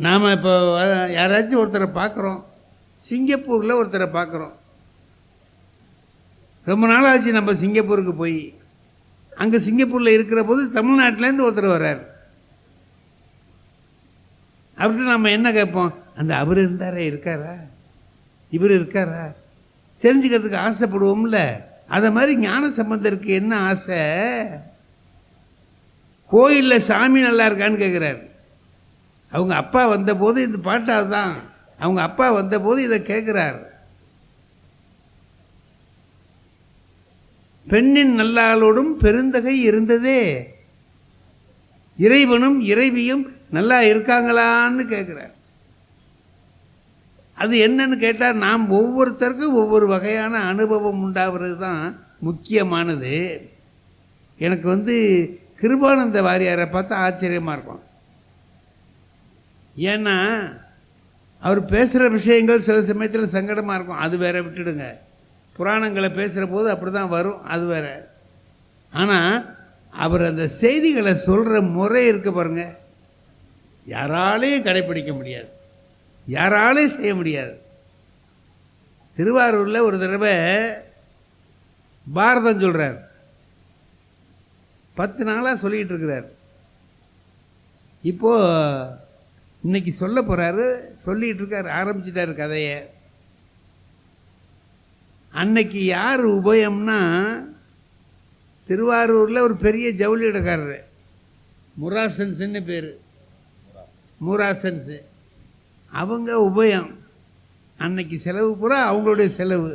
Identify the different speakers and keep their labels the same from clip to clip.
Speaker 1: நாம் இப்போ யாராச்சும் ஒருத்தரை பார்க்குறோம், சிங்கப்பூரில் ஒருத்தரை பார்க்குறோம். ரொம்ப நாளாச்சு நம்ம சிங்கப்பூருக்கு போய். அங்கே சிங்கப்பூரில் இருக்கிற போது தமிழ்நாட்டிலேருந்து ஒருத்தர் வர்றார். அவர்கிட்ட நம்ம என்ன கேட்போம்? அந்த அவர் இருந்தாரே, இருக்காரா, இவர் இருக்காரா தெரிஞ்சுக்கிறதுக்கு ஆசைப்படுவோம்ல. அதை மாதிரி ஞான சம்பந்தருக்கு என்ன ஆசை? கோயிலில் சாமி நல்லா இருக்கான்னு கேட்குறாரு. அவங்க அப்பா வந்தபோது இந்த பாட்டாக தான், அவங்க அப்பா வந்தபோது இதை கேட்குறார். பெண்ணின் நல்லாளோடும் பெருந்தகை இருந்ததே, இறைவனும் இறைவியும் நல்லா இருக்காங்களான்னு கேட்குறார். அது என்னன்னு கேட்டால், நாம் ஒவ்வொருத்தருக்கும் ஒவ்வொரு வகையான அனுபவம் உண்டாகிறது தான் முக்கியமானது. எனக்கு கிருபானந்த வாரியாரை பார்த்தா ஆச்சரியமாக இருக்கும். ஏன்னா அவர் பேசுகிற விஷயங்கள் சில சமயத்தில் சங்கடமாக இருக்கும். அது வேற விட்டுடுங்க. புராணங்களை பேசுகிற போது அப்படி தான் வரும், அது வேற. ஆனால் அவர் அந்த செய்திகளை சொல்கிற முறை இருக்க பாருங்க, யாராலையும் கடைப்பிடிக்க முடியாது, யாராலையும் செய்ய முடியாது. திருவாரூரில் ஒரு தடவை பாரதம் சொல்கிறார். 10 நாளாக சொல்லிகிட்டு இருக்கிறார். இப்போது இன்னைக்கு சொல்ல போகிறாரு, சொல்லிகிட்டு இருக்கார், ஆரம்பிச்சிட்டாரு கதையை. அன்னைக்கு யார் உபயம்னா, திருவாரூரில் ஒரு பெரிய ஜவுளி கடைக்காரர், முராசன்ஸுன்னு பேர், முராசன்ஸு. அவங்க உபயம். அன்னைக்கு செலவு பூரா அவங்களுடைய செலவு.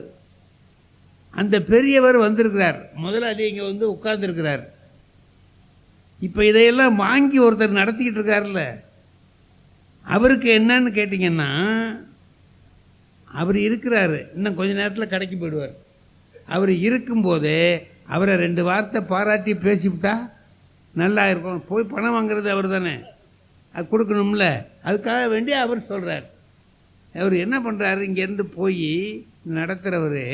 Speaker 1: அந்த பெரியவர் வந்திருக்கிறார், முதலாளி இங்கே உட்கார்ந்துருக்கிறார். இப்போ இதையெல்லாம் வாங்கி ஒருத்தர் நடத்திக்கிட்டு இருக்கார்ல, அவருக்கு என்னன்னு கேட்டிங்கன்னா, அவர் இருக்கிறாரு, இன்னும் கொஞ்ச நேரத்தில் கடைக்கு போயிடுவார். அவர் இருக்கும்போதே அவரை 2 வார்த்தை பாராட்டி பேசிவிட்டா நல்லா இருக்கும். போய் பணம் வாங்குறது அவர் தானே, அது கொடுக்கணும்ல, அதுக்காக வேண்டி அவர் சொல்கிறார். அவர் என்ன பண்ணுறாரு, இங்கேருந்து போய் நடத்துகிறவர்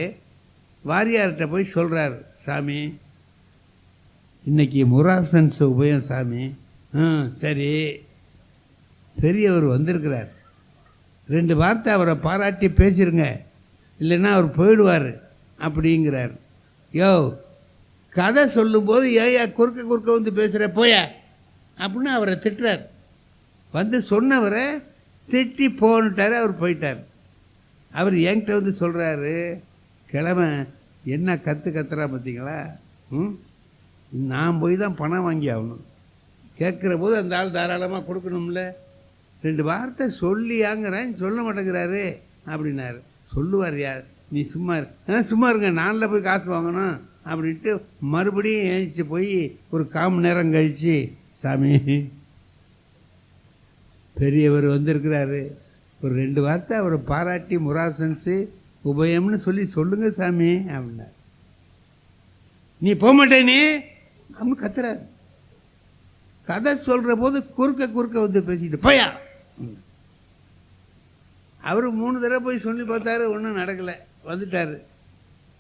Speaker 1: வாரியார்கிட்ட போய் சொல்கிறார், சாமி இன்னைக்கு முராசன்ஸ் உபயம் சாமி. சரி, பெரியவர் வந்திருக்கிறார், 2 வார்த்தை அவரை பாராட்டி பேசிருங்க, இல்லைன்னா அவர் போயிடுவார் அப்படிங்கிறார். யோ, கதை சொல்லும்போது ஏயா குறுக்க பேசுகிற, போயா அப்படின்னு அவரை திட்டுறார். சொன்னவரை திட்டி போன்னுட்டார், அவர் போயிட்டார். அவர் என்கிட்ட சொல்கிறாரு, கிழமை என்ன கத்துறா பார்த்தீங்களா, நான் போய் தான் பணம் வாங்கி ஆகணும், கேட்குற போது அந்த ஆள் தாராளமாக கொடுக்கணும்ல, 2 வார்த்தை சொல்லியாங்கிறேன், சொல்ல மாட்டேங்கிறாரு அப்படின்னாரு. சொல்லுவார் யார், நீ சும்மா சும்மா இருங்க, நானில் போய் காசு வாங்கணும் அப்படின்ட்டு மறுபடியும் ஏஞ்சி போய் ஒரு 1/4 மணி நேரம் கழித்து, சாமி பெரியவர் வந்திருக்கிறாரு, ஒரு 2 வார்த்தை அவரை பாராட்டி முராசன்ஸு உபயம்னு சொல்லுங்க சாமி அப்படின்னார். நீ போக மாட்டேனே அப்படின்னு கத்துறாரு. கதை சொல்கிற போது குறுக்க பேசிக்கிட்டு போயா. அவர் 3 தடவை போய் சொல்லி பார்த்தாரு, ஒன்றும் நடக்கலை, வந்துட்டார்.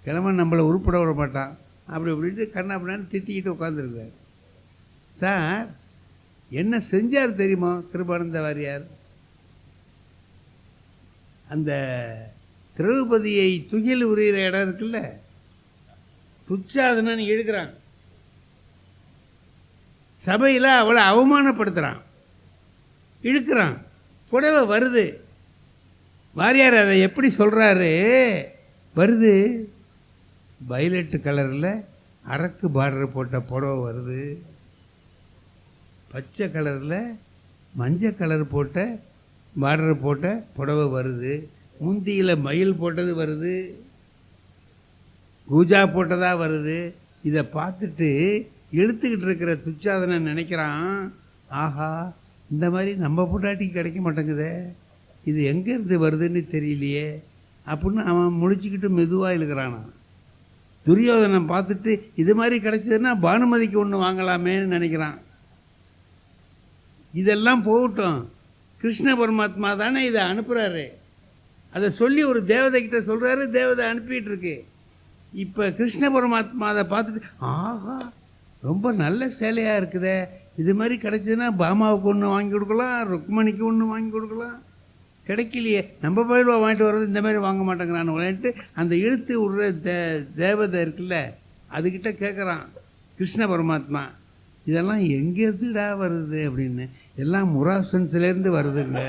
Speaker 1: கிழமை நம்மளை உருப்பட விட மாட்டான் அப்படி இப்படின்ட்டு கண்ணாப்பிடான்னு திட்டிக்கிட்டு உட்காந்துருக்கார். சார் என்ன செஞ்சார் தெரியுமா கிருபானந்த வாரியார்? அந்த திரௌபதியை துகில் உரிகிற இடம் இருக்குல்ல, துச்சாதனன் இழுக்கிறான், சபையில் அவளை அவமானப்படுத்துகிறான், இழுக்கிறான், புடவை வருது. வாரியார் அதை எப்படி சொல்கிறாரு, வருது வயலட்டு கலரில் அரக்கு பார்டர் போட்ட புடவை வருது, பச்சை கலரில் மஞ்சள் கலர் போட்ட பார்டர் போட்ட புடவை வருது, முந்தியில் மயில் போட்டது வருது, கூஜா போட்டதாக வருது. இதை பார்த்துட்டு இழுத்துக்கிட்டு இருக்கிற துச்சாதனன் நினைக்கிறான், ஆஹா இந்த மாதிரி நம்ம பொண்டாட்டிக்கு கிடைக்க மாட்டேங்குதே, இது எங்கேருந்து வருதுன்னு தெரியலையே அப்படின்னு அவன் முடிச்சுக்கிட்டு மெதுவாக இழுக்கிறானா. துரியோதனன் பார்த்துட்டு இது மாதிரி கிடைச்சதுன்னா பானுமதிக்கு ஒன்று வாங்கலாமேன்னு நினைக்கிறான். இதெல்லாம் போகட்டும், கிருஷ்ண பரமாத்மா தானே இதை அனுப்புகிறாரு, அதை சொல்லி ஒரு தேவதைக்கிட்ட சொல்கிறாரு, தேவதை அனுப்பிட்டு இருக்கு. இப்போ கிருஷ்ண பரமாத்மா அதை பார்த்துட்டு, ஆஹா ரொம்ப நல்ல சேலையாக இருக்குதே, இது மாதிரி கிடைச்சதுன்னா பாமாவுக்கு ஒன்று வாங்கி கொடுக்கலாம், ருக்மணிக்கு ஒன்று வாங்கி கொடுக்கலாம். கிடைக்கலையே, நம்ம பயிர்வா வாங்கிட்டு வர்றது இந்த மாதிரி வாங்க மாட்டேங்கிறான்னு அந்த இழுத்து விடுற தேவதை இருக்குல்ல, அதுக்கிட்ட கேட்குறான் கிருஷ்ண பரமாத்மா, இதெல்லாம் எங்கேருந்துடா வருது அப்படின்னு. எல்லாம் முராசன்ஸ்லேருந்து வருதுங்க.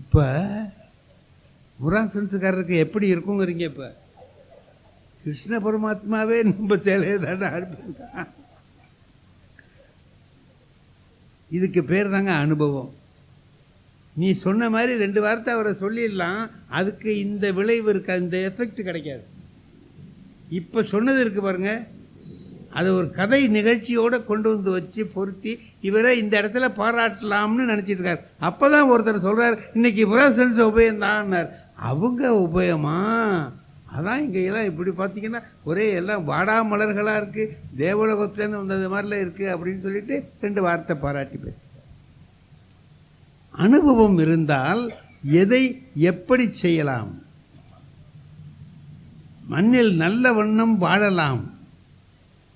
Speaker 1: இப்போ முராசன்ஸுக்காரருக்கு எப்படி இருக்குங்கிறீங்க? இப்போ கிருஷ்ண பரமாத்மாவே நம்ம சேலையை தானே அனுப்பியிருக்கான். இதுக்கு பேர் தாங்க அனுபவம். நீ சொன்ன மாதிரி 2 வார்த்தை அவரை சொல்லிடலாம், அதுக்கு இந்த விளைவு இருக்கா, இந்த எஃபெக்ட் கிடைக்காது. இப்போ சொன்னது இருக்கு பாருங்க, அதை ஒரு கதை நிகழ்ச்சியோடு கொண்டு வந்து வச்சு பொருத்தி இவரை இந்த இடத்துல பாராட்டலாம்னு நினச்சிட்டு இருக்கார். அப்போ தான் ஒருத்தர் சொல்கிறார், இன்னைக்கு முராசன்ஸ் உபயம்தான்னார். அவங்க உபயமா? அதான் இங்கே எல்லாம் இப்படி பார்த்தீங்கன்னா ஒரே எல்லாம் வாடாமலர்களாக இருக்குது, தேவலோகத்துலேருந்து வந்தது மாதிரிலாம் இருக்குது அப்படின்னு சொல்லிட்டு 2 வார்த்தை பாராட்டி பேச. அனுபவம் இருந்தால் எதை எப்படி செய்யலாம்? மண்ணில் நல்ல வண்ணம் வாழலாம்.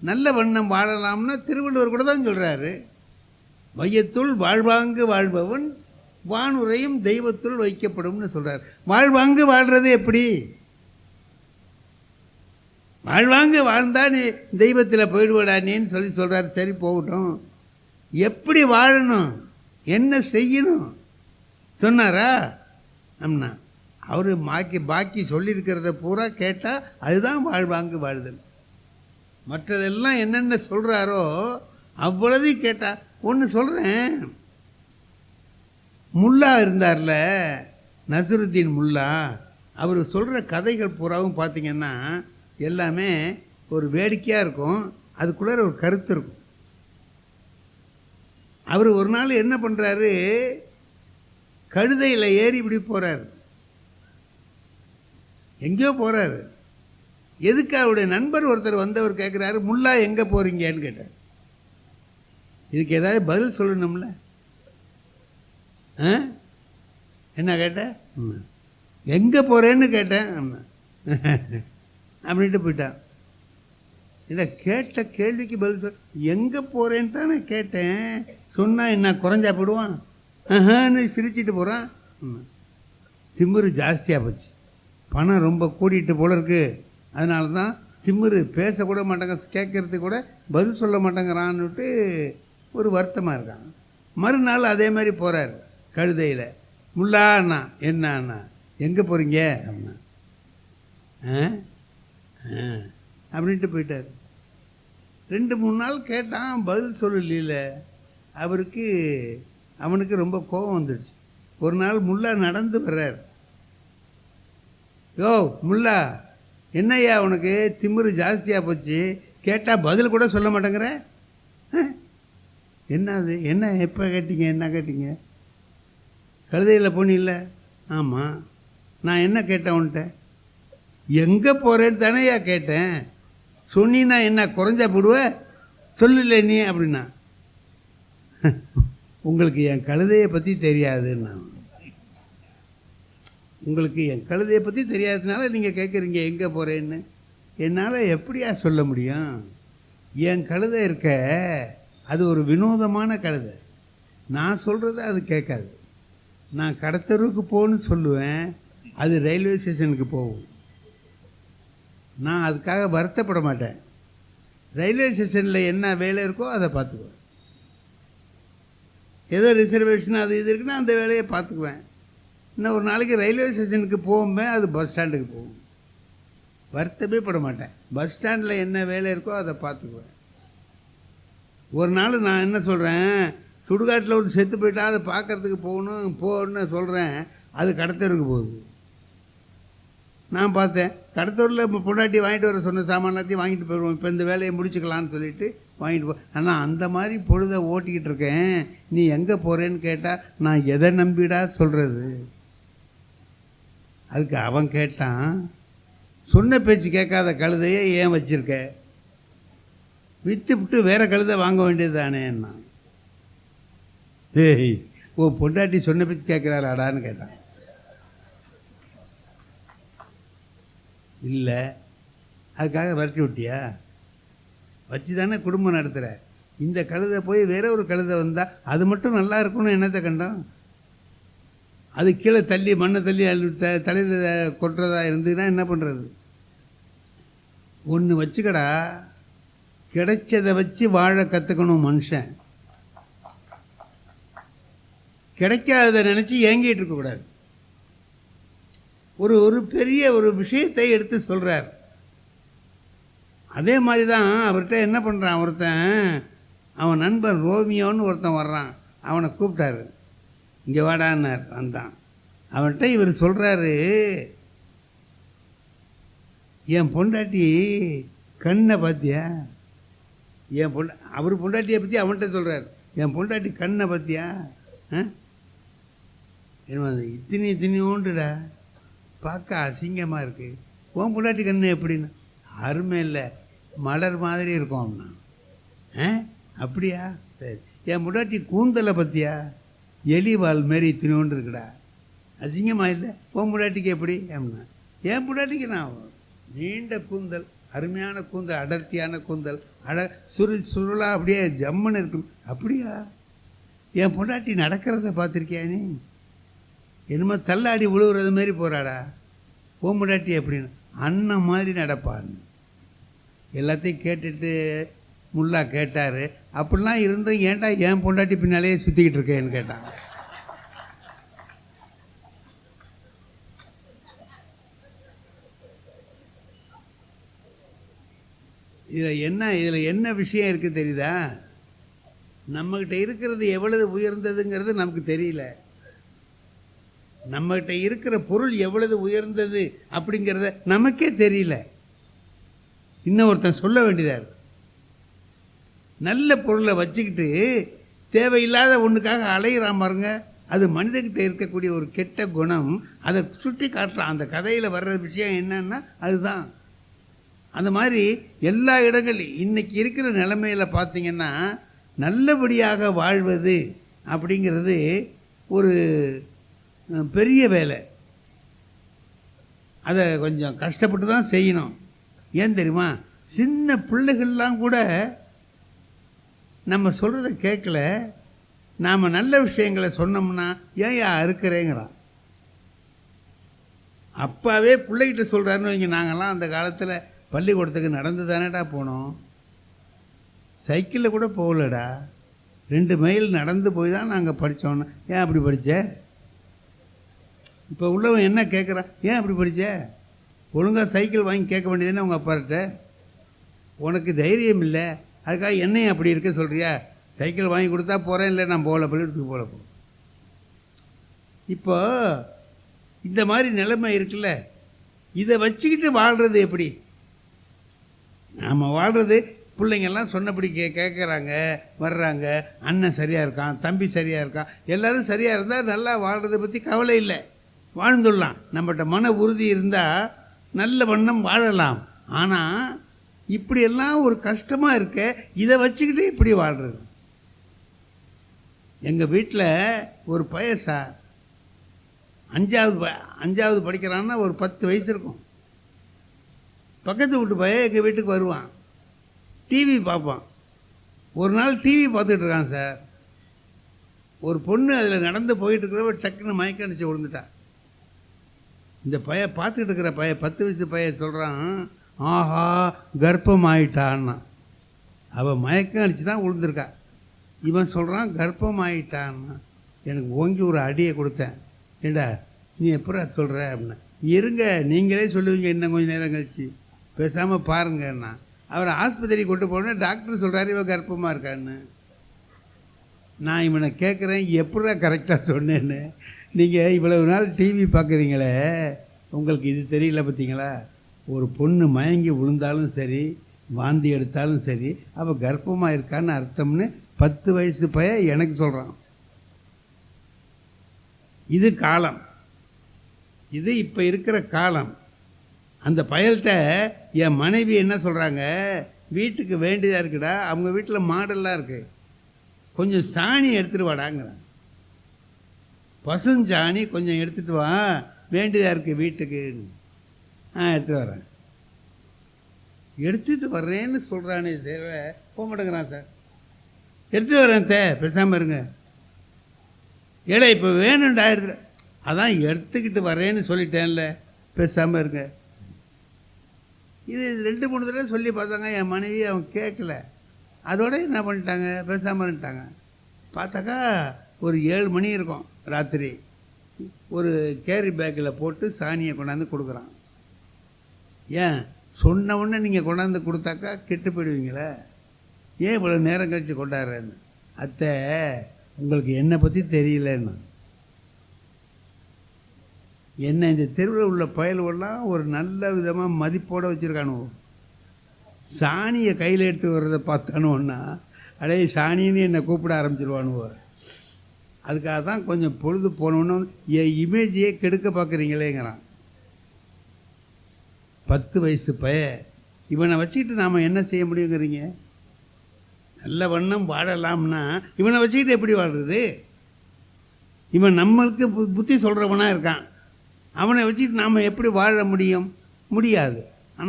Speaker 1: நல்ல வண்ணம் வாழலாம்னா திருவள்ளுவர் கூட தான் சொல்கிறாரு, வையத்துள் வாழ்வாங்கு வாழ்பவன் வானுரையும் தெய்வத்துள் வைக்கப்படும்னு சொல்கிறார். வாழ்வாங்கு வாழ்கிறது எப்படி? வாழ்வாங்கு வாழ்ந்தா நீ தெய்வத்தில் போயிடுவடானேன்னு சொல்கிறார். சரி போகட்டும், எப்படி வாழணும், என்ன செய்யணும் சொன்னாரா? அம்னா அவர் பாக்கி சொல்லியிருக்கிறத பூரா கேட்டால் அதுதான் வாழ்வாங்கு வாழ்தல். மற்றதெல்லாம் என்னென்ன சொல்கிறாரோ அவ்வளதையும் கேட்டால். ஒன்று சொல்கிறேன், முல்லா இருந்தார்ல, நசருத்தீன் முல்லா, அவர் சொல்கிற கதைகள் பூராவும் பார்த்திங்கன்னா எல்லாமே ஒரு வேடிக்கையாக இருக்கும், அதுக்குள்ளே ஒரு கருத்து இருக்கும். அவர் ஒரு நாள் என்ன பண்ணுறாரு, கழுதையில் ஏறி இப்படி போகிறார், எங்கேயோ போகிறாரு. எதுக்கு அவருடைய நண்பர் ஒருத்தர் வந்தவர் கேட்குறாரு, முல்லா எங்கே போகிறீங்கன்னு கேட்டார். இதுக்கு ஏதாவது பதில் சொல்லணும்ல. என்ன கேட்டேன், எங்கே போகிறேன்னு கேட்டேன் அப்படின்ட்டு போயிட்டான். இல்லை, கேட்ட கேள்விக்கு பதில் சொல், எங்கே போகிறேன்னு தானே கேட்டேன், சொன்னால் என்ன குறைஞ்சா போடுவான், சிரிச்சிட்டு போகிறான். திமிரு ஜாஸ்தியாக போச்சு, பணம் ரொம்ப கூட்டிகிட்டு போல இருக்கு, அதனால தான் திமிரு, பேசக்கூட மாட்டாங்க, கேட்கறதுக்கு கூட பதில் சொல்ல மாட்டேங்கிறான்னுட்டு ஒரு வருத்தமாக இருக்கான். மறுநாள் அதே மாதிரி போகிறார் கழுதையில். முல்லா அண்ணா, என்ன அண்ணா எங்கே போகிறீங்க அப்படின்னா, அப்படின்ட்டு போயிட்டார். 2-3 நாள் கேட்டான், பதில் சொல்லல. அவனுக்கு ரொம்ப கோபம் வந்துடுச்சு. ஒரு நாள் முல்லா நடந்து வர்றார். யோ முல்லா, என்னய்யா உனக்கு திமிரு ஜாஸ்தியாக போச்சு, கேட்டால் பதில் கூட சொல்ல மாட்டேங்கிற, என்னது, என்ன எப்போ கேட்டீங்க, என்ன கேட்டீங்க, கழுதையில் போனில்ல? ஆமாம். நான் என்ன கேட்டேன் உன்கிட்ட, எங்கே போகிறேன்னு தானேயா கேட்டேன், சொன்னா என்ன குறைஞ்சா போடுவ, சொல்லல நீ அப்படின்னா. உங்களுக்கு என் கழுதையை பற்றி தெரியாதுன்னா, உங்களுக்கு என் கழுதையை பற்றி தெரியாததுனால நீங்கள் கேட்குறீங்க எங்கே போகிறேன்னு. என்னால் எப்படியா சொல்ல முடியும்? என் கழுதை இருக்க, அது ஒரு வினோதமான கழுதை, நான் சொல்கிறத அது கேட்காது. நான் கடத்தருவுக்கு போகணுன்னு சொல்லுவேன், அது ரயில்வே ஸ்டேஷனுக்கு போகும். நான் அதுக்காக வருத்தப்பட மாட்டேன். ரயில்வே ஸ்டேஷனில் என்ன வேலை இருக்கோ அதை பார்த்துக்குவேன். ஏதோ ரிசர்வேஷன் அது இது இருக்குன்னா அந்த வேலையை பார்த்துக்குவேன். இன்னும் ஒரு நாளைக்கு ரயில்வே ஸ்டேஷனுக்கு போகும்போது அது பஸ் ஸ்டாண்டுக்கு போகும். வருத்தமே பட மாட்டேன். பஸ் ஸ்டாண்டில் என்ன வேலை இருக்கோ அதை பார்த்துக்குவேன். ஒரு நாள் நான் என்ன சொல்கிறேன், சுடுகாட்டில் ஒரு செத்து போயிட்டா அதை பார்க்குறதுக்கு போகணுன்னு சொல்கிறேன், அது கடத்தருக்கு போகுது. நான் பார்த்தேன், கடத்தூரில் பொண்டாட்டி வாங்கிட்டு வர சொன்ன சாமானத்தையும் வாங்கிட்டு போயிடுவோம், இப்போ இந்த வேலையை முடிச்சுக்கலான்னு சொல்லிட்டு வாங்கிட்டு போ. ஆனால் அந்த மாதிரி பொழுதை ஓட்டிக்கிட்டு இருக்கேன். நீ எங்கே போகிறேன்னு கேட்டால் நான் எதை நம்பிடா சொல்கிறது? அதுக்கு அவன் கேட்டான், சொன்ன பேச்சு கேட்காத கழுதையை ஏன் வச்சுருக்க, விற்றுவிட்டு வேறு கழுதை வாங்க வேண்டியது தானேன்னா. ஏய், ஓ பொண்டாட்டி சொன்ன பேச்சு கேட்குறாளாடான்னு கேட்டான். இல்லை. அதுக்காக விரட்டி விட்டியா? வச்சு தானே குடும்பம் நடத்துகிற. இந்த கழுதை போய் வேற ஒரு கழுதை வந்தால் அது மட்டும் நல்லா இருக்கும்னு என்னத்தை கண்டோம்? அது கீழே தள்ளி மண்ணை தள்ளி தலையில் கொட்டுறதா இருந்ததுன்னா என்ன பண்ணுறது? ஒன்று வச்சுக்கடா, கிடைச்சதை வச்சு வாழ கற்றுக்கணும் மனுஷன். கிடைக்காததை நினச்சி ஏங்கிட்டு இருக்கக்கூடாது. ஒரு பெரிய ஒரு விஷயத்தை எடுத்து சொல்கிறார். அதே மாதிரி தான் அவர்கிட்ட என்ன பண்ணுறான் ஒருத்தன், அவன் நண்பன் ரோமியோன்னு ஒருத்தன் வர்றான். அவனை கூப்பிட்டாரு, இங்கே வாடான்னார். வந்தான். அவன்கிட்ட இவர் சொல்கிறாரு, என் பொண்டாட்டி கண்ணை பார்த்தியா? அவர் பொண்டாட்டியை பற்றி அவன்கிட்ட சொல்கிறார். என் பொண்டாட்டி கண்ணை பார்த்தியா? என்ன இத்தினியோண்டுடா, பார்க்க அசிங்கமாக இருக்குது. உன் பொண்டாட்டி கண்ணு எப்படின்னு? அருமை இல்லை, மலர் மாதிரி இருக்கும் அப்படின்னா. அப்படியா? சரி. என் பொண்டாட்டி கூந்தலை பற்றியா? எலிவால் மாரி இத்தினோண்டு இருக்குடா, அசிங்கமாக இல்லை? உன் பொண்டாட்டிக்கு எப்படி அப்படின்னா? என் பொண்டாட்டிக்கு நான் நீண்ட கூந்தல், அருமையான கூந்தல், அடர்த்தியான கூந்தல், சுருளாக அப்படியே ஜம்முன்னு இருக்கும். அப்படியா? என் பொண்டாட்டி நடக்கிறத பார்த்துருக்கியா நீ? என்னமோ தள்ளாடி விழுவுறது மாரி போகிறாடா. உன் பொண்டாட்டி எப்படின்னு? அண்ணன் மாதிரி நடப்பான்னு. எல்லாத்தையும் கேட்டுட்டு முல்லா கேட்டார், அப்படிலாம் இருந்தும் ஏன்டா என் பொண்டாட்டி பின்னாலேயே சுற்றிக்கிட்டு இருக்கேன்னு கேட்டான். இதில் என்ன விஷயம் இருக்குது தெரியுதா? நம்மகிட்ட இருக்கிறது எவ்வளவு உயர்ந்ததுங்கிறது நமக்கு தெரியல. நம்மகிட்ட இருக்கிற பொருள் எவ்வளவு உயர்ந்தது அப்படிங்கிறத நமக்கே தெரியல. இன்னொருத்தன் சொல்ல வேண்டியதார். நல்ல பொருளை வச்சுக்கிட்டு தேவையில்லாத ஒன்றுக்காக அலையிறான் பாருங்க, அது மனிதர்கிட்ட இருக்கக்கூடிய ஒரு கெட்ட குணம். அதை சுட்டி காட்டுறான். அந்த கதையில் வர்ற விஷயம் என்னன்னா அதுதான். அந்த மாதிரி எல்லா இடங்களையும் இன்றைக்கி இருக்கிற நிலைமையில் பார்த்திங்கன்னா நல்லபடியாக வாழ்வது அப்படிங்கிறது ஒரு பெரிய வேலை. அதை கொஞ்சம் கஷ்டப்பட்டு தான் செய்யணும். ஏன் தெரியுமா? சின்ன பிள்ளைகள்லாம் கூட நம்ம சொல்கிறத கேட்கல. நாம் நல்ல விஷயங்களை சொன்னோம்னா ஏன் இருக்கிறேங்கிறான். அப்பாவே பிள்ளைகிட்ட சொல்கிறாருன்னு வைங்க. நாங்கள்லாம் அந்த காலத்தில் பள்ளிக்கூடத்துக்கு நடந்து தானேடா போனோம், சைக்கிளில் கூட போகலடா, 2 மைல் நடந்து போய் தான் நாங்கள் படித்தோன்னு. ஏன் அப்படி படித்த? இப்போ உள்ளவன் என்ன கேட்குறான்? ஏன் அப்படி படித்த? ஒழுங்காக சைக்கிள் வாங்கி கேட்க வேண்டியதுன்னு உங்கள் அப்பார்கிட்ட. உனக்கு தைரியம் இல்லை, அதுக்காக என்னையும் அப்படி இருக்க சொல்கிறியா? சைக்கிள் வாங்கி கொடுத்தா போகிறேன், இல்லை நான் போகல, பள்ளிக்கூடத்துக்கு போகல. இப்போ இந்த மாதிரி நிலைமை இருக்குல்ல, இதை வச்சுக்கிட்டு வாழ்கிறது எப்படி? நாம் வாழ்கிறது பிள்ளைங்கள்லாம் சொன்னபடி கேட்குறாங்க, வர்றாங்க. அண்ணன் சரியாக இருக்கான், தம்பி சரியாக இருக்கான், எல்லோரும் சரியாக இருந்தால் நல்லா வாழ்கிறத பற்றி கவலை இல்லை, வாழ்ந்துடலாம். நம்மகிட்ட மன உறுதி இருந்தால் நல்ல வண்ணம் வாழலாம். ஆனால் இப்படியெல்லாம் ஒரு கஷ்டமாக இருக்க, இதை வச்சுக்கிட்டு இப்படி வாழ்கிறது. எங்கள் வீட்டில் ஒரு பையன் சார் 5வது படிக்கிறான்னா ஒரு 10 வயசு இருக்கும். பக்கத்து வீட்டு பையன் எங்கள் வீட்டுக்கு வருவான், டிவி பார்ப்பான். ஒரு நாள் டிவி பார்த்துட்டு இருக்கான் சார். ஒரு பொண்ணு அதில் நடந்து போயிட்டு இருக்கிறவ டக்குன்னு மயக்க அடிச்சு விழுந்துட்டான். இந்த பையன் பார்த்துக்கிட்டு இருக்கிற பையன் 10 வயசு பையன் சொல்கிறான், ஆஹா கர்ப்பம் ஆயிட்டான்னா. அவள் மயக்கம் அடித்து தான் விழுந்திருக்கா. இவன் சொல்கிறான் கர்ப்பம் ஆயிட்டான்னா. எனக்கு ஓங்கி ஒரு அடியை கொடுத்தேன். ஏண்டா நீ எப்படா சொல்கிற அப்படின்னா, இருங்க நீங்களே சொல்லுவீங்க இன்னும் கொஞ்சம் நேரம் கழிச்சு, பேசாமல் பாருங்கன்னா. அவரை ஆஸ்பத்திரி கொண்டு போனேன், டாக்டர் சொல்கிறாரு இவன் கர்ப்பமாக இருக்கான்னு. நான் இவனை கேட்குறேன், எப்படா கரெக்டாக சொன்னேன்னு. நீங்கள் இவ்வளவு நாள் டிவி பார்க்குறீங்களே, உங்களுக்கு இது தெரியல பார்த்தீங்களா? ஒரு பொண்ணு மயங்கி விழுந்தாலும் சரி, வாந்தி எடுத்தாலும் சரி, அவள் கர்ப்பமாக இருக்கான்னு அர்த்தம்னு 10 வயசு பையன் எனக்கு சொல்கிறான். இது காலம், இது இப்போ இருக்கிற காலம். அந்த பயல்கிட்ட என் மனைவி என்ன சொல்கிறாங்க, வீட்டுக்கு வேண்டியதாக இருக்குடா, அவங்க வீட்டில் மாடெல்லாம் இருக்குது, கொஞ்சம் சாணி எடுத்துகிட்டு வாடாங்கிறான். பசுஞ்சாணி கொஞ்சம் எடுத்துகிட்டு வா, வேண்டியதாக இருக்குது வீட்டுக்கு. எடுத்துகிட்டு வரேன். எடுத்துகிட்டு வர்றேன்னு சொல்கிறானே தேவ போக மாட்டேங்கிறான் சார். எடுத்து வரேன் பேசாமல் இருங்க. ஏடா இப்போ வேணும்டா எடுத்து, அதான் எடுத்துக்கிட்டு வரேன்னு சொல்லிட்டேன்ல, பேசாமல் இருங்க. இது 2-3 தடவை சொல்லி பார்த்தாங்க. என் மனைவி அவன் கேட்கல. அதோட என்ன பண்ணிட்டாங்க, பேசாமல் இருந்துட்டாங்க. பார்த்தாக்கா ஒரு 7 மணி இருக்கும் ராத்திரி. ஒரு கேரி பேக்கில் போட்டு சாணியை கொண்டாந்து கொடுக்குறான். ஏன் சொன்ன உடனே நீங்கள் கொண்டாந்து கொடுத்தாக்கா கெட்டு போயிடுவீங்களே, ஏன் இவ்வளோ நேரம் கழித்து கொண்டாடுறேன்னு. அத்தை உங்களுக்கு என்னை பற்றி தெரியலன்னு. என்ன இந்த தெருவில் உள்ள பயல்கள்லாம் ஒரு நல்ல விதமாக மதிப்போடு வச்சுருக்கானுவோ. சாணியை கையில் எடுத்து வர்றதை பார்த்தானுன்னா அடே சாணின்னு என்னை கூப்பிட ஆரம்பிச்சிருவானுவோ. அதுக்காக தான் கொஞ்சம் பொழுது போனோன்னு என் இமேஜையே கெடுக்க பார்க்குறீங்களேங்கிறான். 10 வயசு இவனை வச்சுக்கிட்டு நாம் என்ன செய்ய முடியுங்கிறீங்க? நல்ல வண்ணம் வாழலாம்னா இவனை வச்சுக்கிட்டு எப்படி வாழ்கிறது? இவன் நம்மளுக்கு புத்தி சொல்கிறவனாக இருக்கான். அவனை வச்சுக்கிட்டு நாம் எப்படி வாழ முடியாது.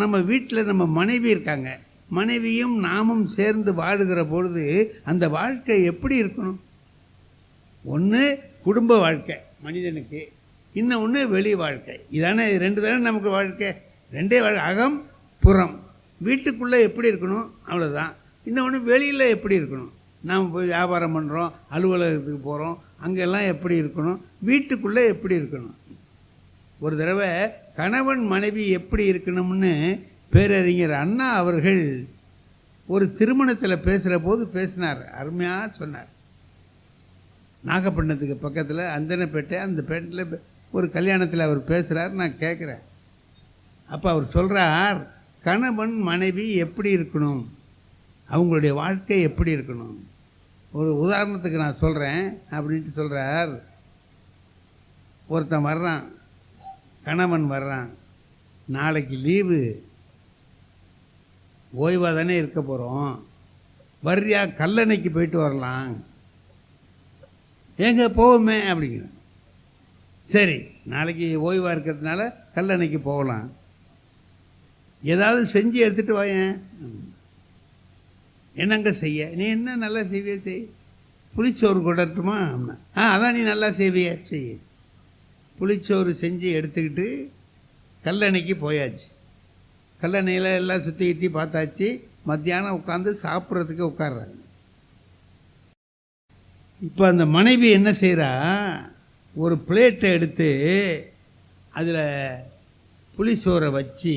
Speaker 1: நம்ம வீட்டில் நம்ம மனைவி இருக்காங்க. மனைவியும் நாமும் சேர்ந்து வாழுகிற பொழுது அந்த வாழ்க்கை எப்படி இருக்கணும்? ஒன்று குடும்ப வாழ்க்கை மனிதனுக்கு, இன்னொன்று வெளி வாழ்க்கை. இதானே 2 தானே நமக்கு வாழ்க்கை. 2 அகம் புறம். வீட்டுக்குள்ளே எப்படி இருக்கணும் அவ்வளோதான். இன்னொன்று வெளியில் எப்படி இருக்கணும். நாம் போய் வியாபாரம் பண்ணுறோம், அலுவலகத்துக்கு போகிறோம், அங்கெல்லாம் எப்படி இருக்கணும், வீட்டுக்குள்ளே எப்படி இருக்கணும். ஒரு தடவை கணவன் மனைவி எப்படி இருக்கணும்னு பேரறிஞர் அண்ணா அவர்கள் ஒரு திருமணத்தில் பேசுகிற போது பேசினார். அருமையாக சொன்னார். நாகப்பட்டினத்துக்கு பக்கத்தில் அந்தனப்பேட்டை, அந்த பேட்டில் ஒரு கல்யாணத்தில் அவர் பேசுகிறார். நான் கேட்குறேன். அப்போ அவர் சொல்கிறார், கணவன் மனைவி எப்படி இருக்கணும், அவங்களுடைய வாழ்க்கை எப்படி இருக்கணும். ஒரு உதாரணத்துக்கு நான் சொல்கிறேன் அப்படின்ட்டு சொல்கிறார். ஒருத்தன் வர்றான், கணவன் வர்றான், நாளைக்கு லீவு, ஓய்வாக தானே இருக்க போகிறோம், வர்றியா கல்லணைக்கு போயிட்டு வரலாம், எங்கே போவோமே அப்படிங்கிற. சரி, நாளைக்கு ஓய்வாக இருக்கிறதுனால கல்லணைக்கு போகலாம், ஏதாவது செஞ்சு எடுத்துகிட்டு வாயேன். என்னங்க செய்ய? நீ என்ன நல்லா செய்விய செய். புளிச்சோறு கொடட்டுமா? அதான் நீ நல்லா செய்விய செய். புளிச்சோறு செஞ்சு எடுத்துக்கிட்டு கல்லணைக்கு போயாச்சு. கல்லணையில் எல்லாம் சுற்றி கித்தி பார்த்தாச்சு. மத்தியானம் உட்காந்து சாப்பிட்றதுக்கு உட்கார்றாங்க. இப்போ அந்த மனைவி என்ன செய்கிறா, ஒரு பிளேட்டை எடுத்து அதில் புளிச்சோரை வச்சு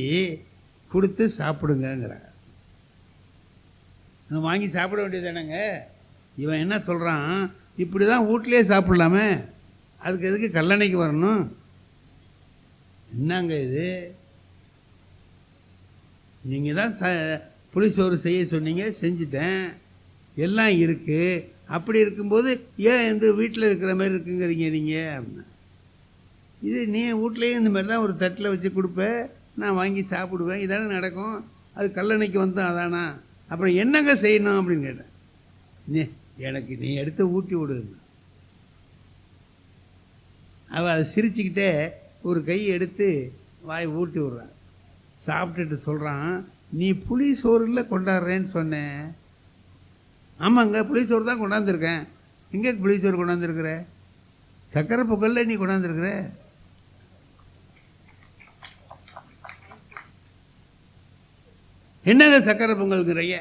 Speaker 1: கொடுத்து சாப்பிடுங்கிறார். வாங்கி சாப்பிட வேண்டியதானங்க. இவன் என்ன சொல்கிறான், இப்படி தான் வீட்டிலே சாப்பிட்லாமே, அதுக்கு எதுக்கு கல்லணைக்கு வரணும்? என்னங்க இது, நீங்கள் தான் புளிச்சோறு செய்ய சொன்னீங்க, செஞ்சுட்டேன், எல்லாம் இருக்குது. அப்படி இருக்கும்போது ஏன் இந்த வீட்டில் இருக்கிற மாதிரி இருக்குங்கிறீங்க நீங்கள் அப்படின்னா. இது நீ வீட்லேயும் இந்த மாதிரி தான் ஒரு தட்டில் வச்சு கொடுப்ப, நான் வாங்கி சாப்பிடுவேன், இதானே நடக்கும். அது கல்லணைக்கு வந்தோம் அதானா, அப்புறம் என்னங்க செய்யணும் அப்படின்னு கேட்டேன். எனக்கு நீ எடுத்து ஊட்டி விடு. அவள் அதை சிரிச்சுக்கிட்டே ஒரு கை எடுத்து வாய் ஊட்டி விட்றான். சாப்பிட்டுட்டு சொல்கிறான், நீ புளி சோறுல கொண்டாடுறேன்னு சொன்னேன். ஆமாங்க, புளிச்சோறு தான் கொண்டாந்துருக்கேன். எங்கே புளிச்சோறு கொண்டாந்துருக்குற? சக்கரை பொங்கல்ல நீ கொண்டாந்துருக்குற. என்னங்க சக்கரை பொங்கல்ங்கிறைய?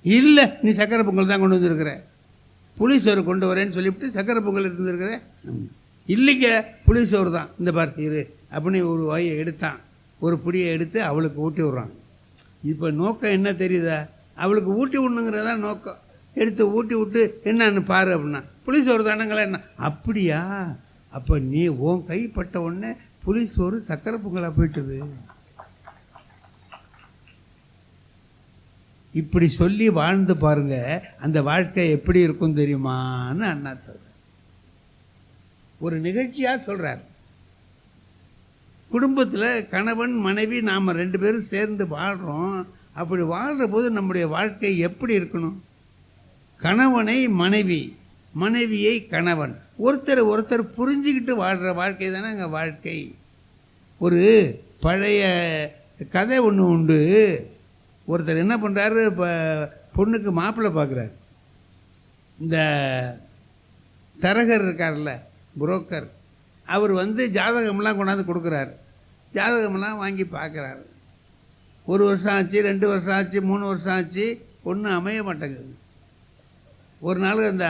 Speaker 1: இல்லை, நீ சக்கரை பொங்கல் தான் கொண்டு வந்துருக்குற. புளிச்சோறு கொண்டு வரேன்னு சொல்லிவிட்டு சக்கரை பொங்கல் எடுத்துருக்குற. இல்லைங்க, புளிச்சோறு தான், இந்த பார்த்து இரு அப்படின்னு ஒரு வாயை எடுத்தான். ஒரு புடியை எடுத்து அவளுக்கு ஊட்டி விட்றான். இப்போ நோக்கம் என்ன தெரியுதா? அவளுக்கு ஊட்டி விடணுங்கிறதா நோக்கம். எடுத்து ஊட்டி விட்டு என்னன்னு பாரு அப்படின்னா, புளிச்சோறு தானங்களா என்ன? அப்படியா? அப்போ நீ உன் கைப்பட்ட உடனே புளிச்சோறு சக்கரை பொங்கலாக போயிட்டுது. இப்படி சொல்லி வாழ்ந்து பாருங்க, அந்த வாழ்க்கை எப்படி இருக்கும் தெரியுமான்னு அண்ணா சொல்ற. ஒரு நிகழ்ச்சியாக சொல்றார். குடும்பத்தில் கணவன் மனைவி நாம் 2 பேரும் சேர்ந்து வாழ்கிறோம். அப்படி வாழ்கிற போது நம்முடைய வாழ்க்கை எப்படி இருக்கணும்? கணவனை மனைவி, மனைவியை கணவன், ஒருத்தர் புரிஞ்சுக்கிட்டு வாழ்கிற வாழ்க்கை தானே எங்கள் வாழ்க்கை. ஒரு பழைய கதை ஒன்று உண்டு. ஒருத்தர் என்ன பண்ணுறாரு, இப்போ பொண்ணுக்கு மாப்பிள்ளை பார்க்குறாரு. இந்த தரகர் இருக்கார்ல, புரோக்கர், அவர் வந்து ஜாதகம்லாம் கொண்டாந்து கொடுக்குறாரு. ஜாதகமெல்லாம் வாங்கி பார்க்குறாரு. 1 வருஷம் ஆச்சு, 2 வருஷம் ஆச்சு, 3 வருஷம் ஆச்சு, பொண்ணு அமைய மாட்டேங்குது. ஒரு நாள் அந்த